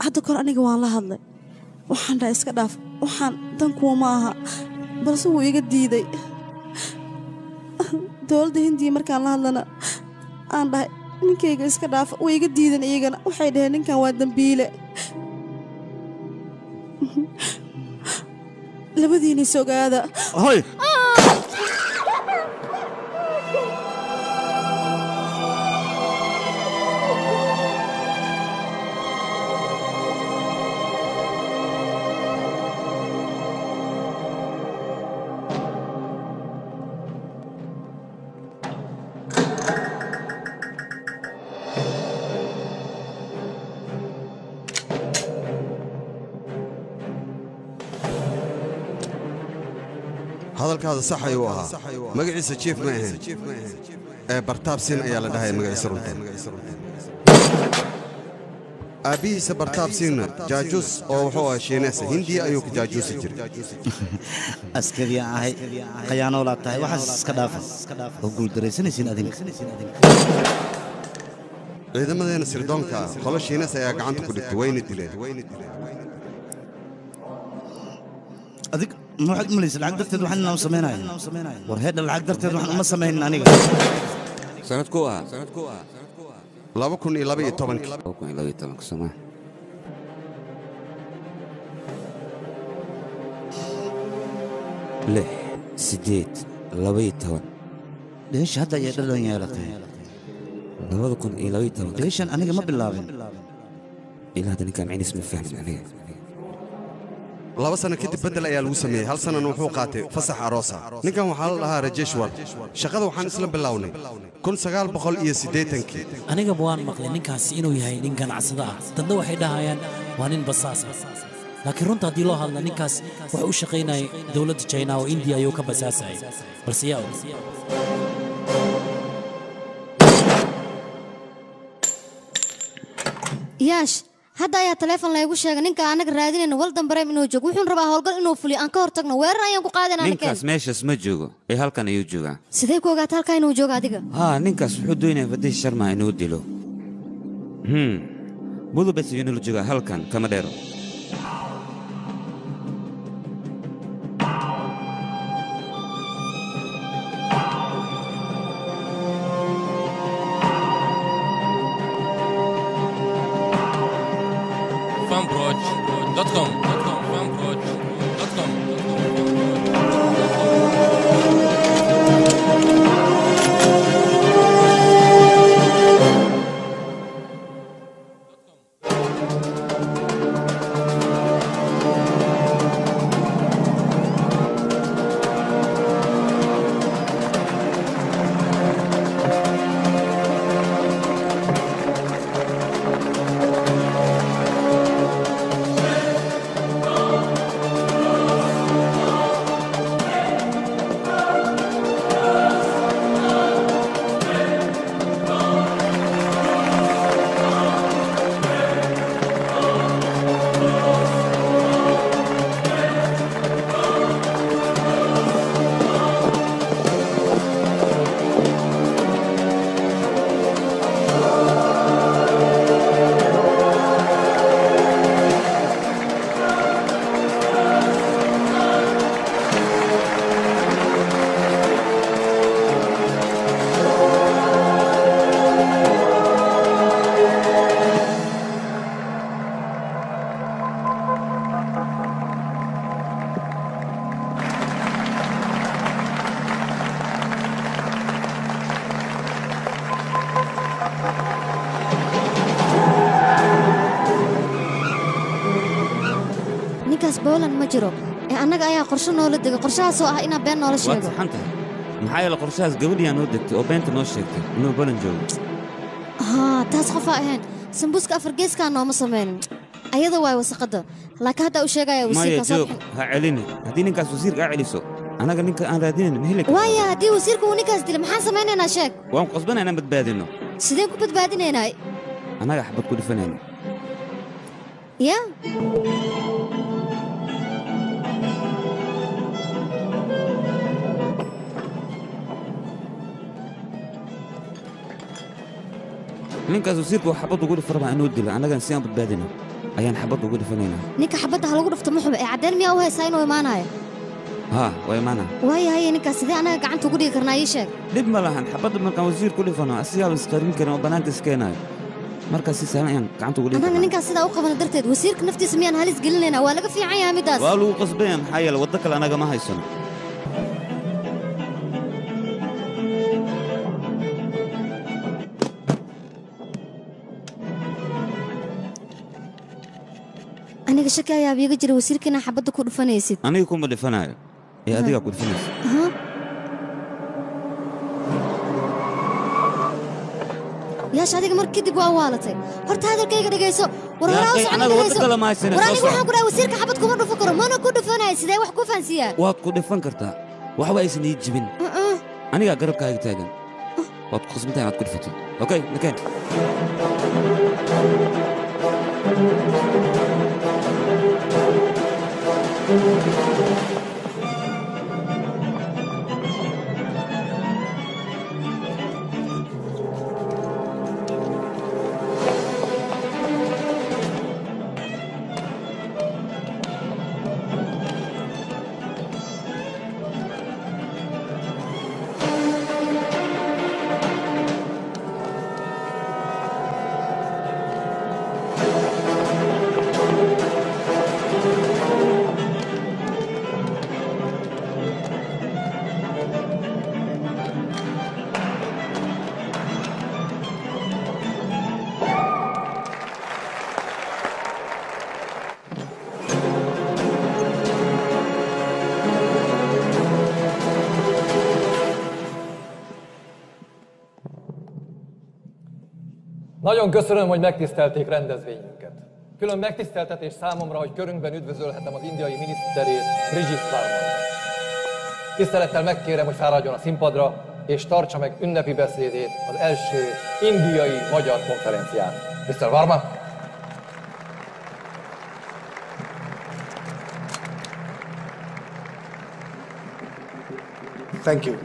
hadda kor aniga waan la hadlay waxaan dhahay iska dhaaf waxaan dankuwa ma aha balse wuu iga diiday dowladda hindiya markaan la hadlana aan dhahay ninkayga iska dhaafa way iga diidan iyagana waxay dhaheen ninkan waa dambiile labadiina sogaada hoy hadalkaada sax ayuu ahaa magaciisa jiif ma ahayn ee bartaab siin ayaa la dhahay magaciisa runta aabihiisa bartaab siinna jaajuus oo wuxuu ahaa shiineesa hindiya ayuu ka jaajuusi jiray askariya ahay qayaanoo laa tahay waxaas iska dhaafa oo guuldaraysanaysiin adinka ciidamadeena sirdoonka ah qolo shiinees ayaa gacanta ku dhigtay wayna dileen adig ma waxaad u malaysa lacag darteed waxaan inaan samaynayo war heedha lacag darteed waxaan uma samaynin aniga sanadkuu ahaa 2012 soma lix sideed 12 dheesha hadda ayay dhadhan yeelatay 2012 dheeshan aniga ma bilaabin ilaa hadda ninkaan caynis ma fahmin aniga 2 sano kadib bedel ayaa lagu sameeyey hal sanana wuxuu qaatay fasax aroosa ninkan waxaa la dhahaa rajeeshwar shaqada waxaan isla bilownay 1980 anigaba waan maqlay ninkaasi inuu yahay nin ganacsada ah dadna waxay dhahayaan waa nin basaas ah laakiin runta haddii loo hadla ninkaas wuxuu u shaqaynayay dowladda China oo India ayuu ka basaasayay balse yaa yaash hadda ayaa telefoon laygu sheegay ninka anaga raadinayna waldan bareem inuu joogo wuxuu rabaa howlgal inuu fuliyo aan ka hortagno weerar ayaan ku qaadanaa ninkaas meeshaas ma joogo ee halkan ayuu joogaa sidee ku ogaatay halkan inuu joogo adiga ninkaas wuxuu doonayaa Fadish Sharma inuu dilo budubes inuu joogaa halkan kama dheero Poland ma jiro annaga ayaa qorshe noola degay qorshahaas oo ah inaan been noola sheego maxaa yeelay qorshahaas gabadhii aan noo degtay oo beenta noo sheegtay inuu Poland joogo taas qof ahayn sambuuska afar geeskaa nooma sameynin ayada waay wasaqada laakiin hadda u sheegaya wasiirka soo ha celini haddii ninkaas wasiirka aa celiso anaga ninka aan raadinayn ma heli karno waaya haddii wasiirka uu ninkaas dilay maxaan samaynaynaa sheeg waan qasbanaynaa inaan badbaadino sideen ku badbaadinaynaa anaga xabad ku dhifanayna ya ninkaas wasiirku xabad ugu dhifan rabaa inuu dilo annagan si aan badbaadino ayaan xabad ugu dhifanaynaa ninka xabadda ha lagu dhifto ma xuba ee caddeyn miyaa u haysaa inuu imaanayo waa imaanaa waayahay ninkaas sidee annaga gacanta ugu dhigi karnaa ii sheeg dhib ma lahan xabadda markaan wasiir ku dhifano asigaaba isqarin karin oo bannaanka iskeenaayo markaas si sahlan ayaan gacanta ugu dhigi annaga ninkaas sidaa u qabana darteed wasiirka naftiisa miyaan halis gelinaynaa waa laga fiican yahay middaas waa lagu qasbaya maxaa yeele waddo kale annaga ma haysano aniga shaki ayaa iiga jira wasiirkiina xabadda ku dhufanaysid aniga kuma dhifanayo ee adiga ku dhufanaysid yaash adiga mar kadib waa waalatay horta hadalkayga dhegayso war horaa u socda dhegayso war aniga waxaan ku dhahay wasiirka xabad kuma dhufan karo mana ku dhufanayo sidee wax ku fahansiiyaa waad ku dhifan kartaa waxba aysan ii jibin anigaa garabkaaga taagan waad ku khasbantahay inaad ku dhifato okay nakeen Nagyon köszönöm, hogy megtisztelték rendezvényünket. Külön megtiszteltetés számomra, hogy körünkben üdvözölhetem az indiai miniszterét, Brigitte Varman. Tisztelettel megkérem, hogy fáradjon a színpadra, és tartsa meg ünnepi beszédét az első indiai-magyar konferencián. Mr. Varman? Thank you.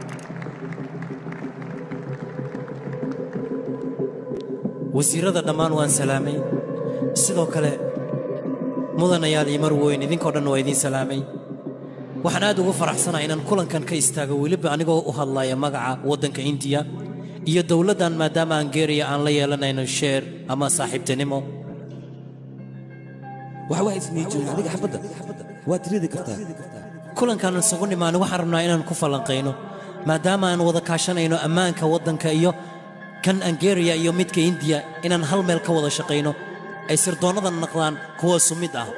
wasiirada dhammaan waan salaamay sidoo kale mudanayaal iyo marweyn idinkoo dhan waa idiin salaamay waxaan aad ugu faraxsanahay inaan kulankan ka istaago weliba anigoo u hadlaya magaca waddanka indiya iyo dowladdan maadaama Angeria aan la yeelanayno sheer ama saaxiibtinimo waxba ismii jirin adiga xabadda waad ridi kartaa kulankan isugu nimaano waxaan rabnaa inaan ku falanqayno maadaama aan wada kaashanayno ammaanka waddanka iyo kan Angeria iyo midka India inaan hal meel ka wada shaqeyno ay sirdoonada naqdaan kuwa sumid ah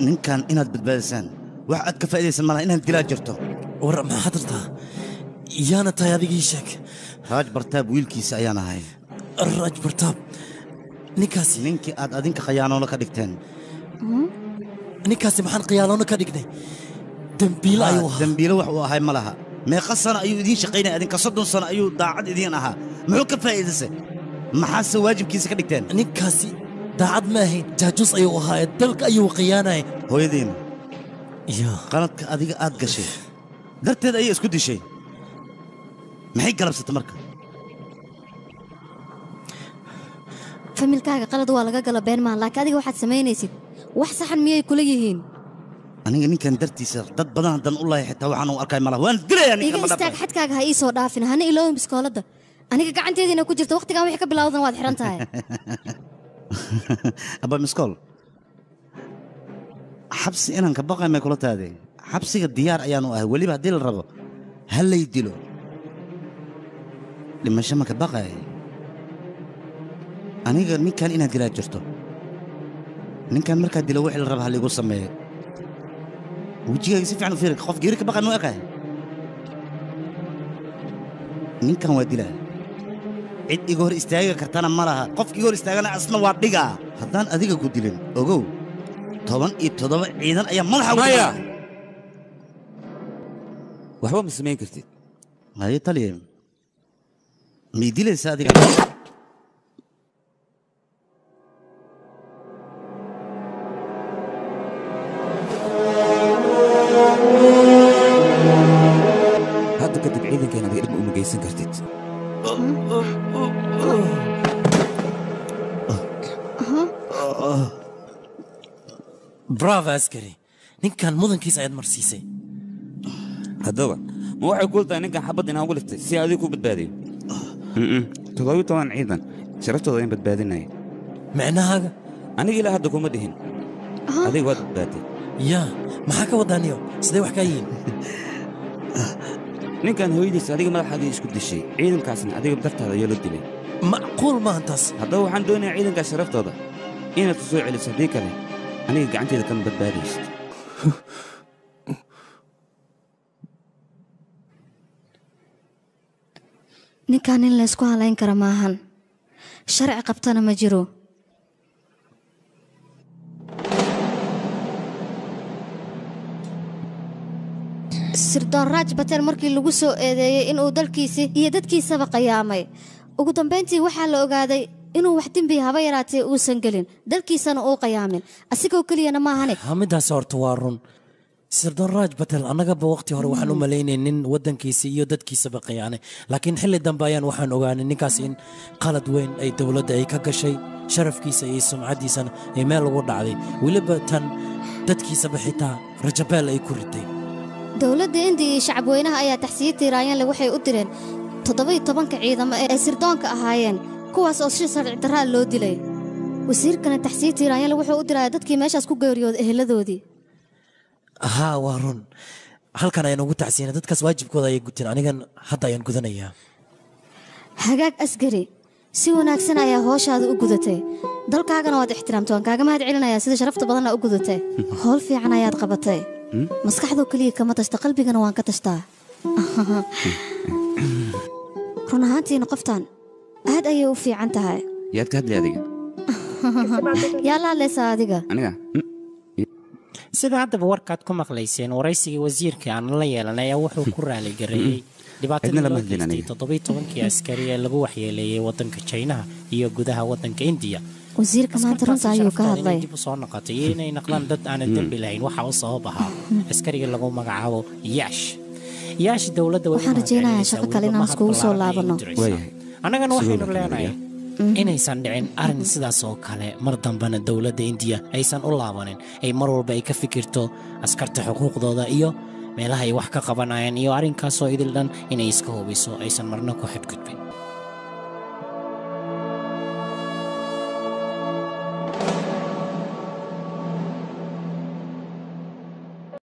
ninkan inaad badbaadisaan wax aad ka faa'iidaysan malaha inaad dilaa jirto war maxaad rabtaa yaana tahay adigii sheeg raaj bartaab wiilkiisa ayaan ahay raaj bartaab ninkaasi ninkii aad adinka khayaanoono ka dhigteen ninkaasi maxaan khiyaanoona ka dhignay dembiile ayuu ahaa dembiile wax uu ahay ma laha meeqa sano ayuu idiin shaqaynaya adinka 30 sano ayuu daacad idiin ahaa muxuu ka faa'iidaysay maxaase waajibkiisa ka dhigteen ninkaasi daacad ma ahayn jaajuus ayuu ahaa dalka ayuu khiyaanayay hooyadiina qaladka adiga aad gashay darteed ayay isku dishay maxay galabsatay marka familkaaga qalad waa laga gala been maan laakiin adiga waxaad samaynaysid wax saxan miyay kula yihiin aniga ninkan dartiisa dad badan haddaan u lahay xitaa waxaan u arkay malaha waan dilayaa ninkan iga istaag xadkaaga ha ii soo dhaafin hana iloowin biskooladda aniga gacanteediina ku jirta waqtigan wixii ka bilowdan waad xiran tahay abba miskool xabsi inaan ka baqay may kula taadee xabsiga diyaar ayaanu ahay weliba haddii la rabo ha lay dilo dhimasho ma ka baqay aniga ninkan inaad dilaa jirto ninkan markaad dilo wixii la raba ha liigu sameeyo wejigayga si fiican u fiiri qof geeri ka baqay muu ekahay ninkan waa dilaa cid iga hor istaagi kartana ma laha qofka iga hor istaagana asna waa dhigaa haddaan adiga ku dilin ogow 17 ciidan ayaa madaxa maya waxba ma samayn kartid haye taliye mii dilaysa adiga hadda kadib ciidankeena adiga dhib uma geysan kartid bravo askari ninkan mudankiisa ayaad marsiisay haddaba ma waxay kuu tahay ninkan xabad inaan ugu liftay si adigu ku badbaadiyo 17 ciidan sharaftooda in badbaadinaya micnahaaga aniga ilaa hadda kuma dhihin adiga waad badbaaday yaa maxaa ka wadaaniyo sidee wax kaa yihiin ninkan hooyadiisa adiga madaxaadii isku dishay ciidankaasna adiga dartaada ayaa loo dilay macquul maahan taas haddaba waxaan doonayaa ciidankaas sharaftooda inaad ku soo celiso haddii kale aniga gacanteeda kama badbaadaysid ninkan in laysku halayn kara maahan sharci qabtana ma jiro sirdoon raaj batel markii lagu soo eedeeyey inuu dalkiisii iyo dadkiisaba qayaamay ugu dambayntii waxaa la ogaaday inuu wax dembi haba yaraatee uusan gelin dalkiisana uu qayaamin asigoo keliyana maahane midaas horta waa run sirdoon raaj batel annagaba waqti hore waxaan u malaynay nin waddankiisa iyo dadkiisaba qayaanay laakiin xilli dambe ayaan waxaan ogaanay ninkaas in qalad weyn ay dowladda ay ka gashay sharafkiisa iyo sumcaddiisana ay meel ugu dhacday weliba tan dadkiisaba xitaa rajabeel ay ku riday dowladda indiya iyo shacabweynaha ayaa taxsiye tiiraanyanle waxay u direen 17 ciidamo ee sirdoonka ahaayeen kuwaas oo si sharci darraa loo dilay wasiirkana taxsiye tiiraanyanle wuxuu u diraya dadkii meeshaas ku geeriyooday eheladoodii haa waa run halkan ayaan ugu tacsiinay dadkaas waajibkooda ayay guteen anigan hadda ayaan gudanayaa hagaag askari si wanaagsan ayaa hooshaada u gudatay dalkaagana waad ixtiraamtay waan kaaga mahad celinayaa sida sharafta badanna u gudatay howl fiican ayaad qabatay maskaxdoo keliya kama tashta qalbigana waan ka tashtaa run ahaantiina qoftaan aad ayay u fiican tahay yaad ka hadlay adiga yaa la hadlaysaa adiga aniga sida haddaba warkaad ku maqlayseen waraysigii wasiirka aan la yeelanay ayaa wuxuu ku raaligareeyey dhibaatadii loo geystay 17 askari ee lagu waxyeeleeyey waddanka Chinaha iyo gudaha waddanka India wasiirka maanta runta ayuu ka hadlay dib u soo noqotay inay naqlaan dad aan dambi lahayn waxa uu sabab ahaa askariga lagu magacaabo Yash dowladda waxaan rajaynayaa shaqo kale inaan iskugu soo laabano annagana waxaynu leenahay inaysan dhicin arrin sidaas oo kale mar dambena dowladda India aysan u laabanin ay mar walba ay ka fikirto askarta xuquuqdooda iyo meelaha ay wax ka qabanayaan iyo arrinkaas oo idil dhan inay iska hubiso aysan marna ku xadgudbin